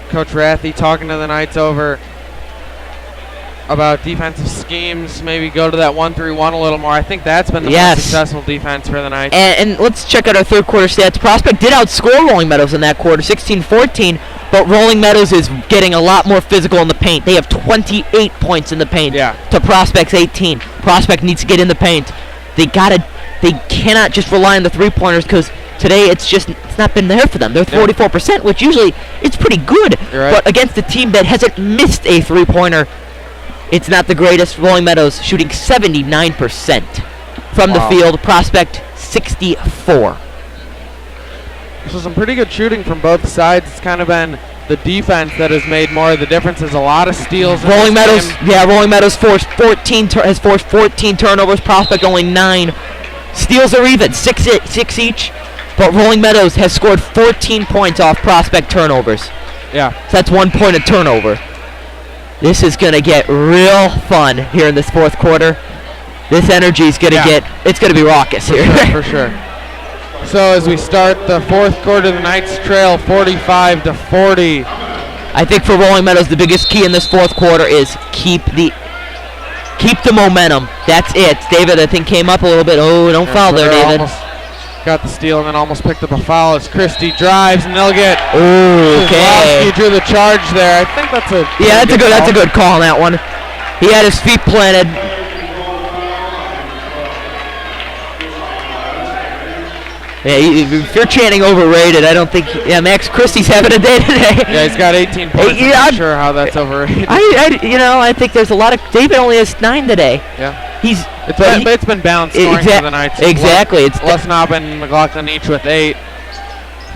Coach Rathie talking to the Knights over about defensive schemes, maybe go to that 1-3-1 a little more. I think that's been the most successful defense for the Knights. And let's check out our third quarter stats. Prospect did outscore Rolling Meadows in that quarter, 16-14, but Rolling Meadows is getting a lot more physical in the paint. They have 28 points in the paint to Prospect's 18. Prospect needs to get in the paint. They cannot just rely on the three-pointers because today it's not been there for them. They're 44%, which usually it's pretty good. You're right. But against a team that hasn't missed a three-pointer, it's not the greatest. Rolling Meadows shooting 79% from the field. Prospect 64. So some pretty good shooting from both sides. It's kind of been the defense that has made more of the difference. There's a lot of steals. Rolling Meadows has forced 14 turnovers. Prospect only 9. Steals are even, 6 each. But Rolling Meadows has scored 14 points off Prospect turnovers. Yeah. So that's 1 point a turnover. This is going to get real fun here in this fourth quarter. This energy is going to it's going to be raucous here. For sure. So as we start the fourth quarter, the Knights trail 45-40. I think for Rolling Meadows, the biggest key in this fourth quarter is keep the momentum. That's it. David, I think, came up a little bit. Oh, don't foul there, David. Got the steal and then almost picked up a foul as Christie drives, and they'll get. Okay. He drew the charge there. I think that's a. Yeah, that's a good call on that one. He had his feet planted. Yeah, if you're chanting overrated, I don't think. Yeah, Max Christie's having a day today. Yeah, he's got 18 points. I'm not sure how that's overrated. I think there's a lot of. David only has 9 today. Yeah. It's been balanced scoring for the Knights. Exactly. It's Lesnob and McLaughlin each with 8.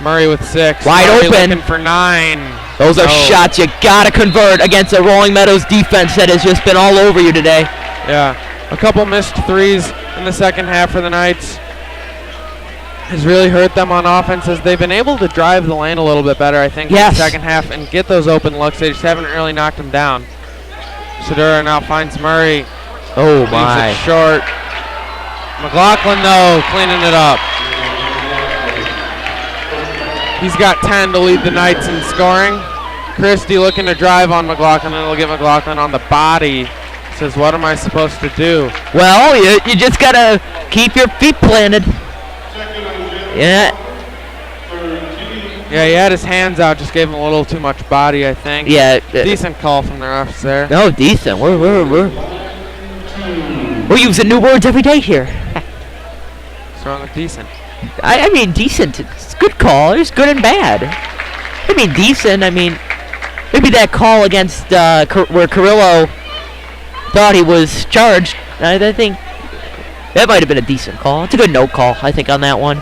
Murray with 6. Wide Murray open. Looking for 9. Those are shots you gotta convert against a Rolling Meadows defense that has just been all over you today. Yeah. A couple missed threes in the second half for the Knights has really hurt them on offense as they've been able to drive the lane a little bit better, I think, in the second half and get those open looks. They just haven't really knocked them down. Shadura now finds Murray. Oh, my. Leaves it short. McLaughlin, though, cleaning it up. He's got 10 to lead the Knights in scoring. Christie looking to drive on McLaughlin, and it'll get McLaughlin on the body. Says, what am I supposed to do? Well, you just got to keep your feet planted. Yeah. Yeah, he had his hands out, just gave him a little too much body, I think. Yeah. Decent call from the refs there. No, decent. We're using new words every day here. What's wrong with decent? I mean, decent. It's a good call. There's good and bad. I mean, decent. I mean, maybe that call against where Carrillo thought he was charged. I think that might have been a decent call. It's a good no call, I think, on that one.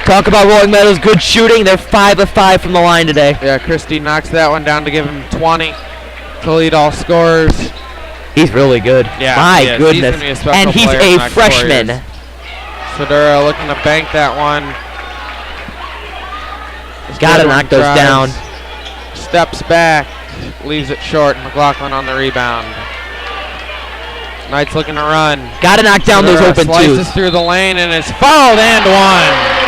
Talk about Rolling Meadows, good shooting. They're 5 of 5 from the line today. Yeah, Christie knocks that one down to give him 20 to lead all scorers. He's really good. Yeah, my goodness. And he's a freshman. Sedura looking to bank that one. Gotta knock those down. Steps back, leaves it short. McLaughlin on the rebound. Knights looking to run. Gotta knock down those open twos. Slices through the lane and is fouled and one.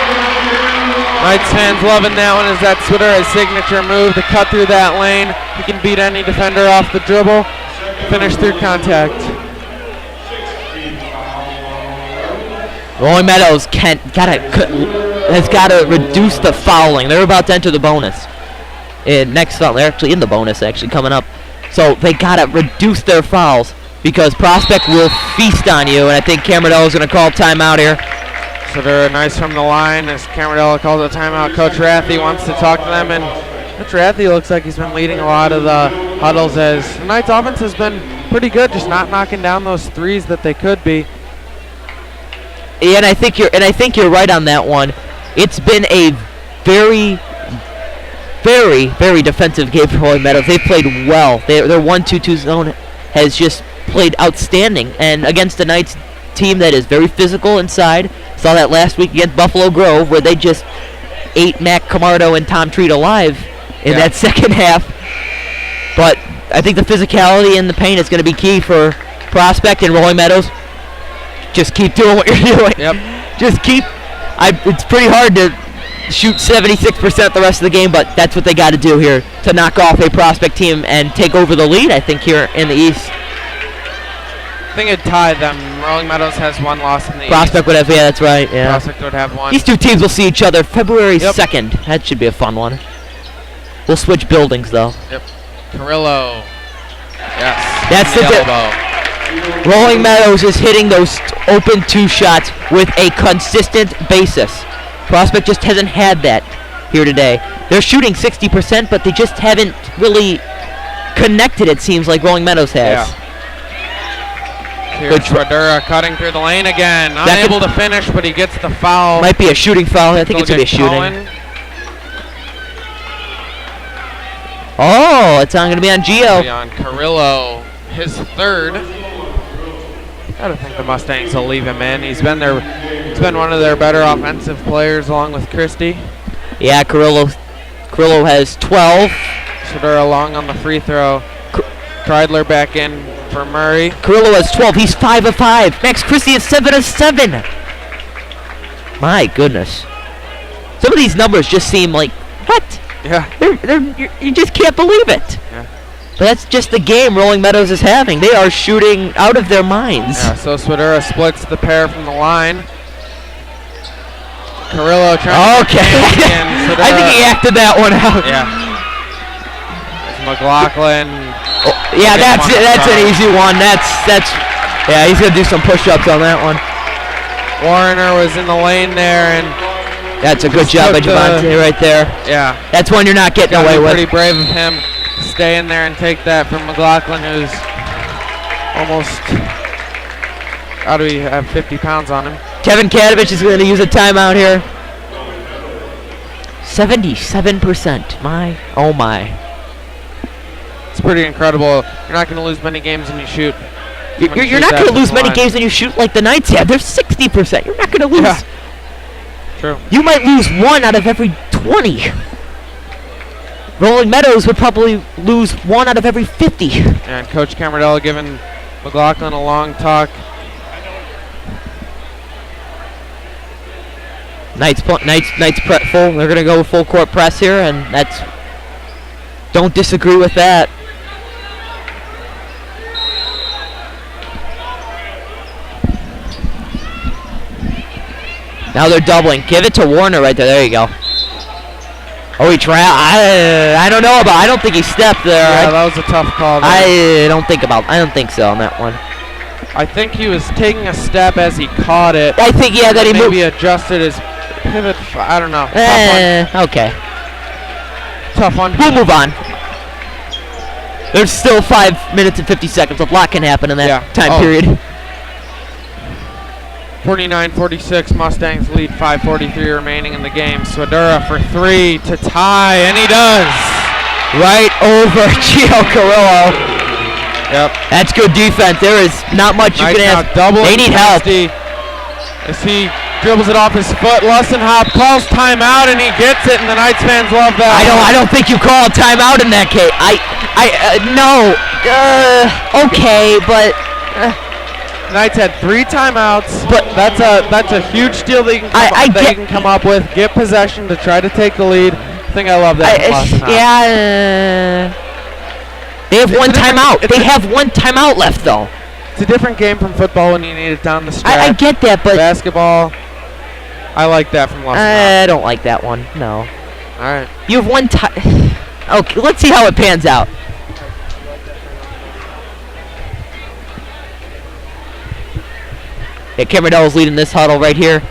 Knights fans loving that one as that Sedura's signature move to cut through that lane. He can beat any defender off the dribble. Finish through contact. Rolling Meadows has got to reduce the fouling. They're about to enter the bonus. Next foul, they're actually in the bonus coming up. So they got to reduce their fouls because Prospect will feast on you. And I think Camarillo is going to call timeout here. Sedura nice from the line as Camarillo calls a timeout. Coach Rathy wants to talk to them, and Coach Rathy looks like he's been leading a lot of the huddles as the Knights offense has been pretty good, just not knocking down those threes that they could be. Yeah, and I think you're right on that one. It's been a very, very, very defensive game for Rolling Meadows. They played well. Their 1-2-2 zone has just played outstanding, and against the Knights team that is very physical inside. Saw that last week against Buffalo Grove where they just ate Mac Camardo and Tom Treat alive in that second half. But I think the physicality and the paint is going to be key for Prospect and Rolling Meadows. Just keep doing what you're doing. Yep. Just keep. It's pretty hard to shoot 76% the rest of the game, but that's what they got to do here to knock off a Prospect team and take over the lead, I think, here in the East. I think it'd tie them. Rolling Meadows has one loss in the Prospect East. would have, yeah, that's right. Yeah. Prospect would have one. These two teams will see each other February 2nd. That should be a fun one. We'll switch buildings, though. Yep. Carrillo. Yes. That's the elbow. Rolling Meadows is hitting those open two shots with a consistent basis. Prospect just hasn't had that here today. They're shooting 60%, but they just haven't really connected, it seems like Rolling Meadows has. Yeah. Here's Radura cutting through the lane again. Unable to finish, but he gets the foul. Might be a shooting foul. I think it's going to be a shooting. Oh, it's not going to be on Gio. On Carrillo, his third. Gotta think the Mustangs will leave him in. He's been one of their better offensive players along with Christie. Yeah, Carrillo Carrillo has 12. Shadura long on the free throw. Kreidler back in for Murray. Carrillo has 12. He's 5 of 5. Max Christie is 7 of 7. My goodness. Some of these numbers just seem like, what? Yeah. You just can't believe it. Yeah. But that's just the game Rolling Meadows is having. They are shooting out of their minds. Yeah, so Swidura splits the pair from the line. Carrillo trying to I think he acted that one out. Yeah. McLaughlin. Oh, yeah, that's an easy one. Yeah, he's gonna do some push-ups on that one. Warner was in the lane there, and that's a good job by Javante right there. Yeah, that's one you're not getting away with. Pretty brave of him to stay in there and take that from McLaughlin, who's almost. How do we have 50 pounds on him? Kevin Kadovich is going to use a timeout here. 77%. My, oh my. It's pretty incredible. You're not going to lose many games when you shoot. You're not going to lose many games when you shoot like the Knights have. They're 60%. You're not going to lose. Yeah. True. You might lose 1 out of every 20. Rolling Meadows would probably lose 1 out of every 50. And Coach Camardella giving McLaughlin a long talk. Knights prep full. They're going to go full court press here, and that's. Don't disagree with that. Now they're doubling. Give it to Warner right there. There you go. Oh, he tried. I don't know about. I don't think he stepped there. Yeah, that was a tough call. I don't think so on that one. I think he was taking a step as he caught it. I think that he maybe adjusted his pivot. I don't know. Okay. Tough one. We'll move on. There's still 5 minutes and 50 seconds. A lot can happen in that time period. 49-46, Mustangs lead, 5:43 remaining in the game. Swidura for 3 to tie, and he does. Right over Gio Carrillo. Yep. That's good defense. There is not much you can ask. They need help. As he dribbles it off his foot, Lussenhop calls timeout, and he gets it, and the Knights fans love that. I don't think you call a timeout in that case. No. Okay, but. Knights had 3 timeouts, but that's a huge deal that you can come up with. Get possession to try to take the lead. I think I love that. They have one timeout. They have one timeout left, though. It's a different game from football when you need it down the stretch. I get that, but basketball, I like that from Lussenhop. I don't like that one. No. All right. You have one time. Okay, let's see how it pans out. Yeah, Camarella's leading this huddle right here.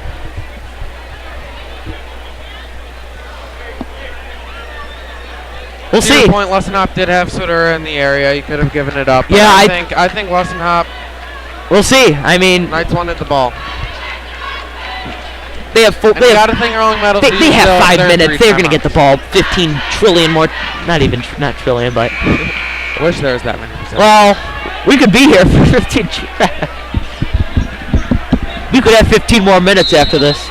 We'll see. To your point, Lussenhop did have Swidura in the area. He could have given it up. Yeah, I think Lussenhop. We'll see. I mean, Knights wanted the ball. They have four. They have 5 minutes. They're going to get the ball. 15 trillion more. Not trillion, but. I wish there was that many. Well, we could be here for 15. We could have 15 more minutes after this,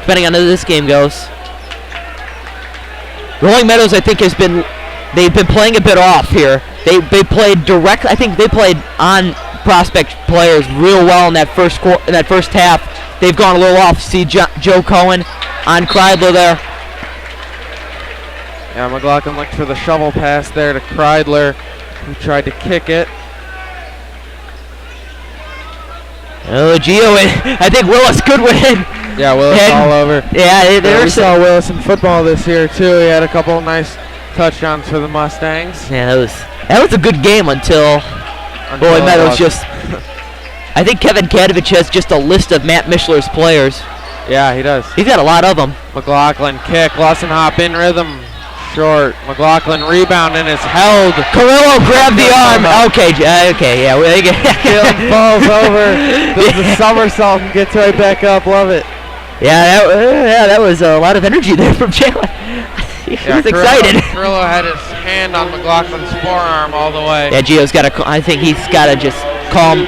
depending on how this game goes. Rolling Meadows, I think, they've been playing a bit off here. They played direct. I think they played on prospect players real well in that first half. They've gone a little off. See Joe Cohen on Kreidler there. Yeah, McLaughlin looked for the shovel pass there to Kreidler, who tried to kick it. Oh, Gio, I think Willis Goodwin. Yeah, Willis all over. Yeah, we saw Willis in football this year too. He had a couple of nice touchdowns for the Mustangs. Yeah, that was a good game until Rolling Meadows just. I think Kevin Kadovich has just a list of Matt Mischler's players. Yeah, he does. He's got a lot of them. McLaughlin kick, Lussenhop in rhythm. Short. McLaughlin rebound and is held. Carrillo grabbed the arm. Okay, yeah. Jalen falls over, does the somersault and gets right back up. Love it. Yeah, that was a lot of energy there from Jalen. He was excited. Carrillo had his hand on McLaughlin's forearm all the way. Yeah, Gio's got to. I think he's got to just calm.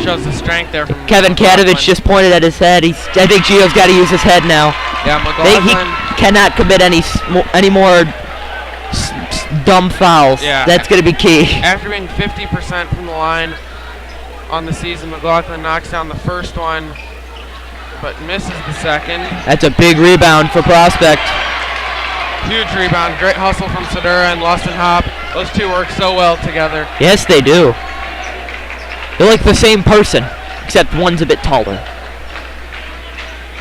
Shows the strength there from Kevin Kadovich just pointed at his head. I think Gio's got to use his head now. Yeah, He McLaughlin. cannot commit any more dumb fouls. Yeah. That's going to be key. After being 50% from the line on the season, McLaughlin knocks down the first one, but misses the second. That's a big rebound for Prospect. Huge rebound. Great hustle from Sedura and Lustin Hop. Those two work so well together. Yes, they do. They're like the same person, except one's a bit taller.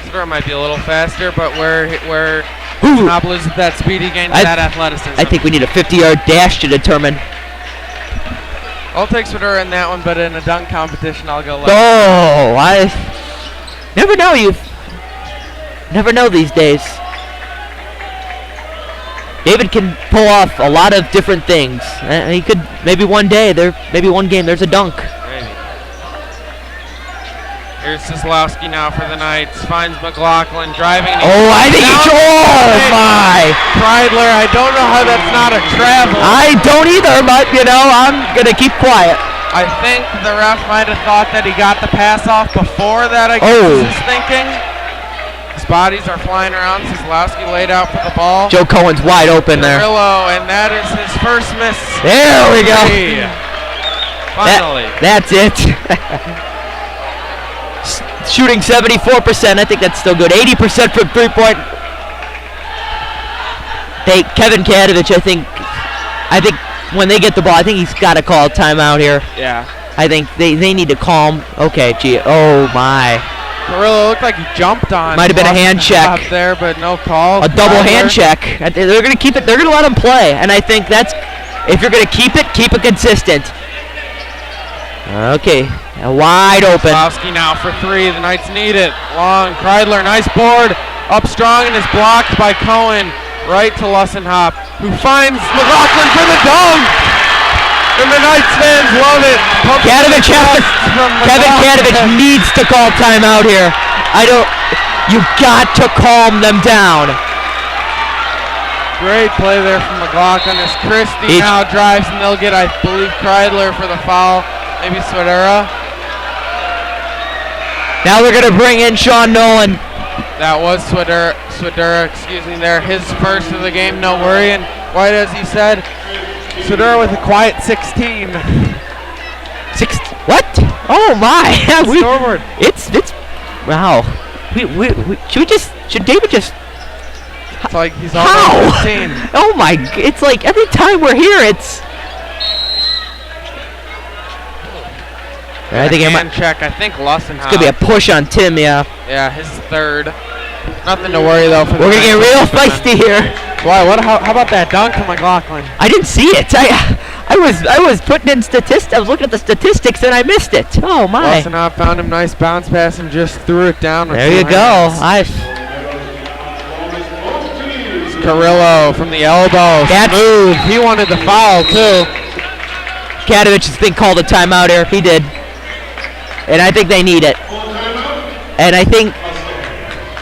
Sedura might be a little faster, but where Ooh. Hop loses that speed, he gains that athleticism. I think we need a 50-yard dash to determine. I'll take Sedura in that one, but in a dunk competition, I'll go left. Oh, I never know. You never know these days. David can pull off a lot of different things. He could maybe one game there's a dunk. Maybe. Here's Sislowski now for the Knights. Finds McLaughlin driving. Oh, I think oh my! Kreidler, I don't know how that's not a travel. I don't either, but I'm gonna keep quiet. I think the ref might have thought that he got the pass off before that, I guess is his thinking. His bodies are flying around. Sislowski laid out for the ball. Joe Cohen's wide open there. Carrillo, and that is his first miss. There we go. Finally. That's it. Shooting 74%. I think that's still good. 80% from three-point. Kevin Kadovich, I think when they get the ball, I think he's got to call a timeout here. Yeah. I think they need to calm. Okay, gee. Oh, my. Carrillo looked like he jumped on. Might have been a hand check. Up there, but no call. A double hand check. They're going to keep it. They're going to let him play. And I think if you're going to keep it consistent. Okay. Wide open. Sislowski now for three. The Knights need it. Long. Kreidler, nice board. Up strong and is blocked by Cohen. Right to Lustin Hop, who finds McLaughlin for the dunk. And the Knights fans love it. Kevin Kadovich needs to call timeout here. You got to calm them down. Great play there from McLaughlin as Christie now drives, and they'll get, I believe, Kreidler for the foul. Maybe Swedera. Now they're going to bring in Sean Nolan. That was Swedera, there. His first of the game, no worry. And White, as he said, Swedera with a quiet 16. What? Oh my! Forward. It's wow. Should David just? It's like he's already 15. Oh my! It's like every time we're here, it's. I think hand check. I think Lustin Hop. It's gonna be a push on Tim, yeah. Yeah, his third. Nothing to worry though. We're gonna get real feisty here. Why? How about that dunk from McLaughlin? I didn't see it. I was putting in statistics. I was looking at the statistics and I missed it. Oh my! Lustin Hop found him nice bounce pass and just threw it down. There you go. Carrillo from the elbow. Smooth. He wanted the foul too. Kadovich has been called a timeout here. He did. And I think they need it. And I think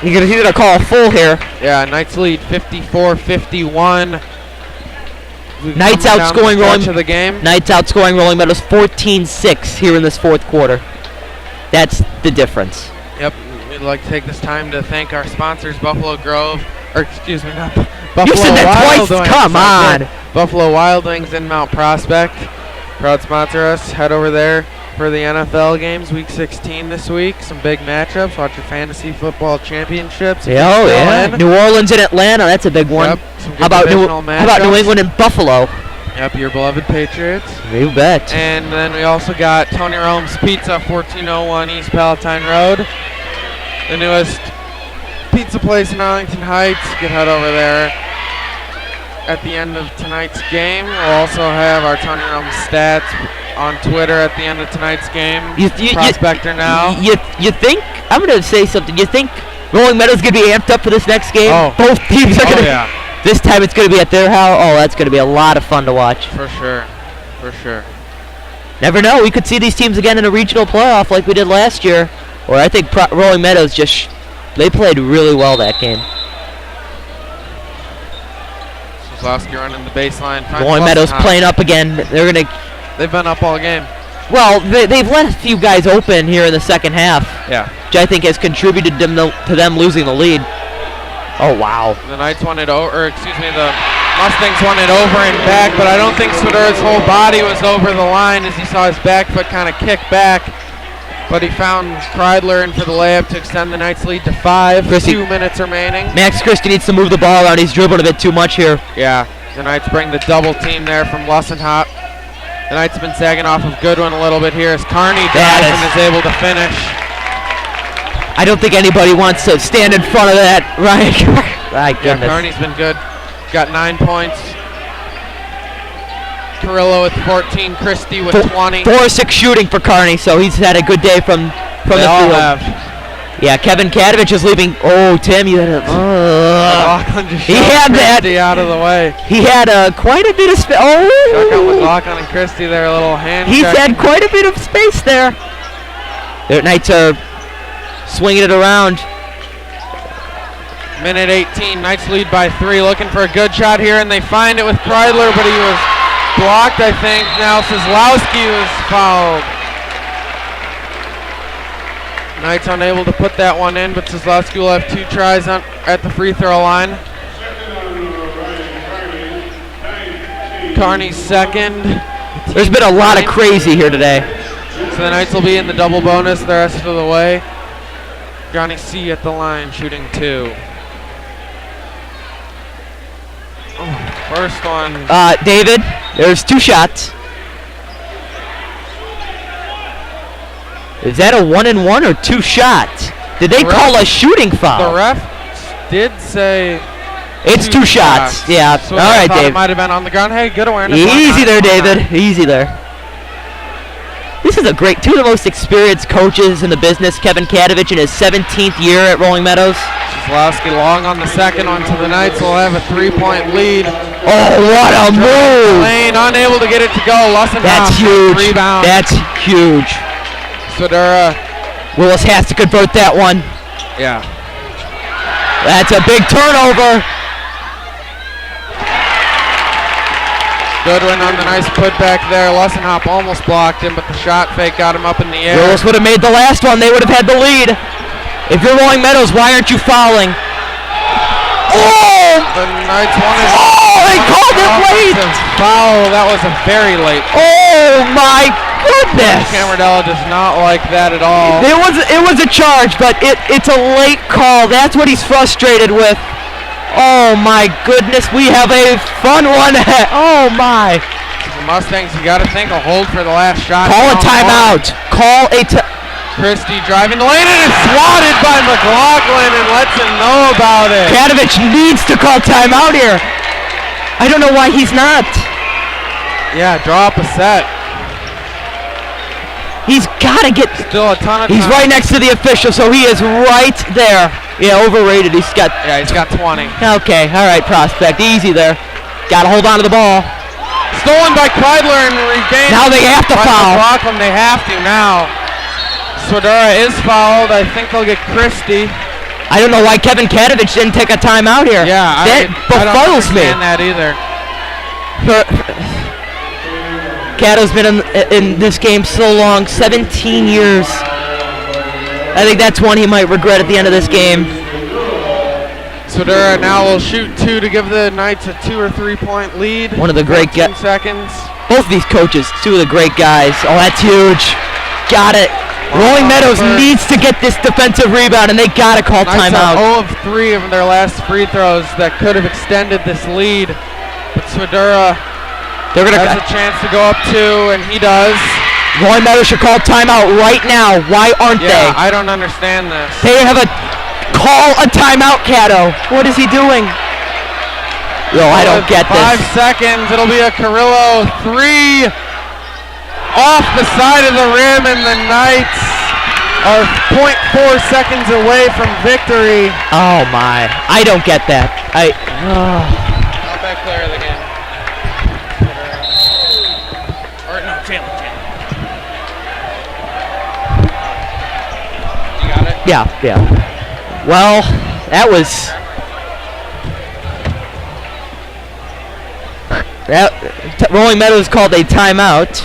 he's going to call a full here. Yeah, Knights lead 54-51. Knights outscoring Rolling Meadows 14-6 here in this fourth quarter. That's the difference. Yep. We'd like to take this time to thank our sponsors, Buffalo Wild Wings. Come on. Buffalo Wild Wings in Mount Prospect. Proud sponsor us. Head over there for the NFL games, Week 16 this week. Some big matchups. Watch your fantasy football championships. Yeah. New Orleans and Atlanta. That's a big one. Yep. How about New England and Buffalo? Yep, your beloved Patriots. You bet. And then we also got Tony Rome's Pizza, 1401 East Palatine Road. The newest pizza place in Arlington Heights. You can head over there at the end of tonight's game. We'll also have our Tony Rome stats on Twitter at the end of tonight's game. Prospector now. You think, I'm going to say something, you think Rolling Meadows going to be amped up for this next game? Oh. Both teams are going to. Yeah. This time it's going to be at their house. Oh, that's going to be a lot of fun to watch. For sure. Never know. We could see these teams again in a regional playoff like we did last year. Or I think Rolling Meadows they played really well that game. Sislowski running the baseline. Rolling Meadows playing up again. They've been up all game. Well, they've let a few guys open here in the second half. Yeah. Which I think has contributed to them losing the lead. Oh, wow. The Knights won it over, the Mustangs won it over and back, but I don't think Swedera's whole body was over the line as he saw his back foot kind of kick back. But he found Kreidler in for the layup to extend the Knights' lead to 5. Christie. 2 minutes remaining. Max Christie needs to move the ball around. He's dribbling a bit too much here. Yeah, the Knights bring the double team there from Lussenhop. The Knights have been sagging off of Goodwin a little bit here as Carney drives and is able to finish. I don't think anybody wants to stand in front of that, Ryan. My Yeah, goodness. Carney's been good. Got 9 points. Carrillo with 14, Christie with 20. 4 or 6 shooting for Carney, so he's had a good day from They the all field. have. Yeah, Kevin Kadovich is leaving. Oh, Tim, you had a. McLaughlin just He shoved had that. Christie out of the way. He had quite a bit of space. Check out Oh, McLaughlin and Christie there, a little hand he's check. had quite a bit of space there. The Knights are swinging it around. Minute 18, Knights lead by 3, looking for a good shot here, and they find it with Kreidler, but he was blocked, I think. Now Kozlowski was fouled. Knights unable to put that one in, but Kozlowski will have 2 tries at the free throw line. Carney's second. There's been a lot of crazy here today. So the Knights will be in the double bonus the rest of the way. Johnny C at the line, shooting 2. Oh, first one. David, there's 2 shots. Is that a 1-and-1 or 2 shots? Did they call a shooting foul? The ref did say It's 2 shots. Yeah. So All right, I thought Dave. it might have been on the ground. Hey, good awareness. Easy there, David. Easy there. This is a great, 2 of the most experienced coaches in the business. Kevin Kadovich in his 17th year at Rolling Meadows. Kozlowski long on the second one, so the Knights will have a 3-point lead. Oh, what a move! Lane unable to get it to go. Lussenhoff That's huge. Rebound. That's huge. Swedera. Willis has to convert that one. Yeah. That's a big turnover. Goodwin on the nice putback there. Lussenhoff almost blocked him, but the shot fake got him up in the air. Willis would have made the last one. They would have had the lead. If you're Rolling Meadows, why aren't you fouling? Oh! The Knights wanted. Oh, they called it late. Foul. That was a very late. Oh my goodness! Camardella does not like that at all. It was a charge, but it's a late call. That's what he's frustrated with. Oh my goodness, we have a fun one. Oh my! The Mustangs, you got to think a hold for the last shot. Call a timeout. Call a Christie driving the lane and is swatted by McLaughlin and lets him know about it. Kadovich needs to call timeout here. I don't know why he's not. Yeah, draw up a set. He's got to get. Still a ton of He's time. right next to the official, so he is right there. Yeah, overrated. He's got. Yeah, he's got 20. Okay, all right, prospect. Easy there. Got to hold on to the ball. Stolen by Kreidler and regained. Now they have to by foul. McLaughlin, they have to now. Swedera is fouled. I think they'll get Christie. I don't know why Kevin Kadovich didn't take a timeout here. Yeah, That I don't befuddles me. understand that either. Cato's been in this game so long, 17 years. I think that's one he might regret at the end of this game. Swedera now will shoot 2 to give the Knights a 2 or 3 point lead. One of the great 14 seconds. Both of these coaches, 2 of the great guys. Oh, that's huge. Got it. Rolling Meadows needs to get this defensive rebound, and they got to call Knights timeout. are 0 of 3 of their last free throws that could have extended this lead. But Swedera has a chance to go up 2, and he does. Rolling Meadows should call timeout right now. Why aren't they? Yeah, I don't understand this. They have a call a timeout, Cato. What is he doing? Yo, I don't get 5 this. seconds. It'll be a Carrillo 3 off the side of the rim, and the Knights are 0.4 seconds away from victory. Oh my! I don't get that. Not back player of the game. Or no, Jalen. You got it? Yeah. Well, that was. Rolling Meadows called a timeout.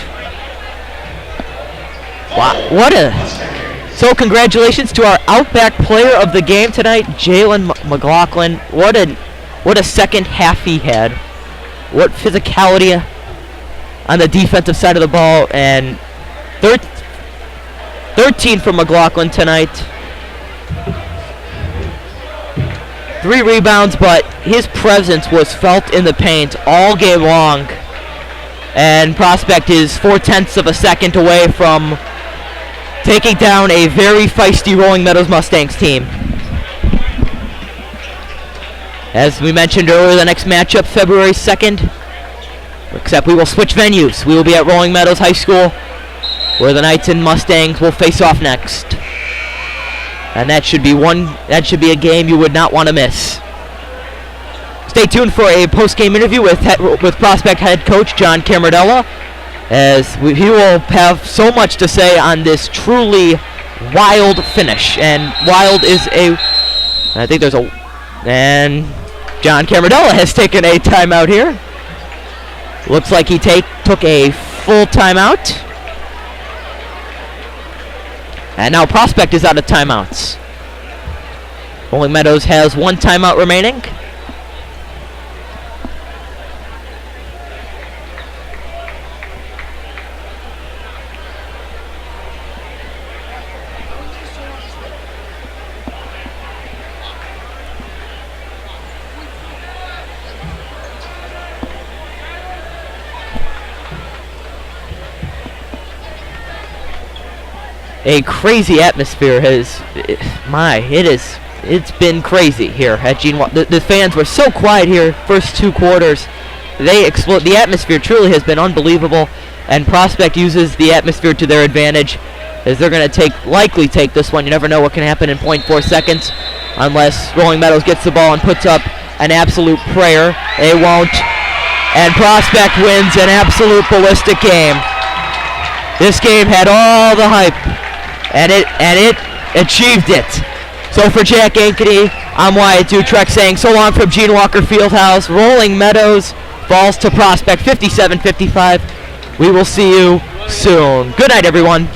Wow, what a So congratulations to our Outback player of the game tonight, Jalen McLaughlin. What a second half he had. What physicality on the defensive side of the ball, and 13 for McLaughlin tonight. 3 rebounds, but his presence was felt in the paint all game long. And Prospect is 0.4 of a second away from taking down a very feisty Rolling Meadows Mustangs team. As we mentioned earlier, the next matchup, February 2nd, except we will switch venues. We will be at Rolling Meadows High School, where the Knights and Mustangs will face off next. And that should be a game you would not want to miss. Stay tuned for a post-game interview with Prospect head coach John Camardella, as he will have so much to say on this truly wild finish. And wild is and John Camardella has taken a timeout here. Looks like he took a full timeout. And now Prospect is out of timeouts. Rolling Meadows has 1 timeout remaining. A crazy atmosphere it's been crazy here at Gene. The fans were so quiet here first 2 quarters. They explode. The atmosphere truly has been unbelievable, and Prospect uses the atmosphere to their advantage, as they're going to likely take this one. You never know what can happen in 0.4 seconds, unless Rolling Meadows gets the ball and puts up an absolute prayer. They won't, and Prospect wins an absolute ballistic game. This game had all the hype, and it achieved it. So for Jack Ankeny, I'm Wyatt Dutrek saying so long from Gene Walker Fieldhouse. Rolling Meadows falls to Prospect 57-55. We will see you soon. Good night, everyone.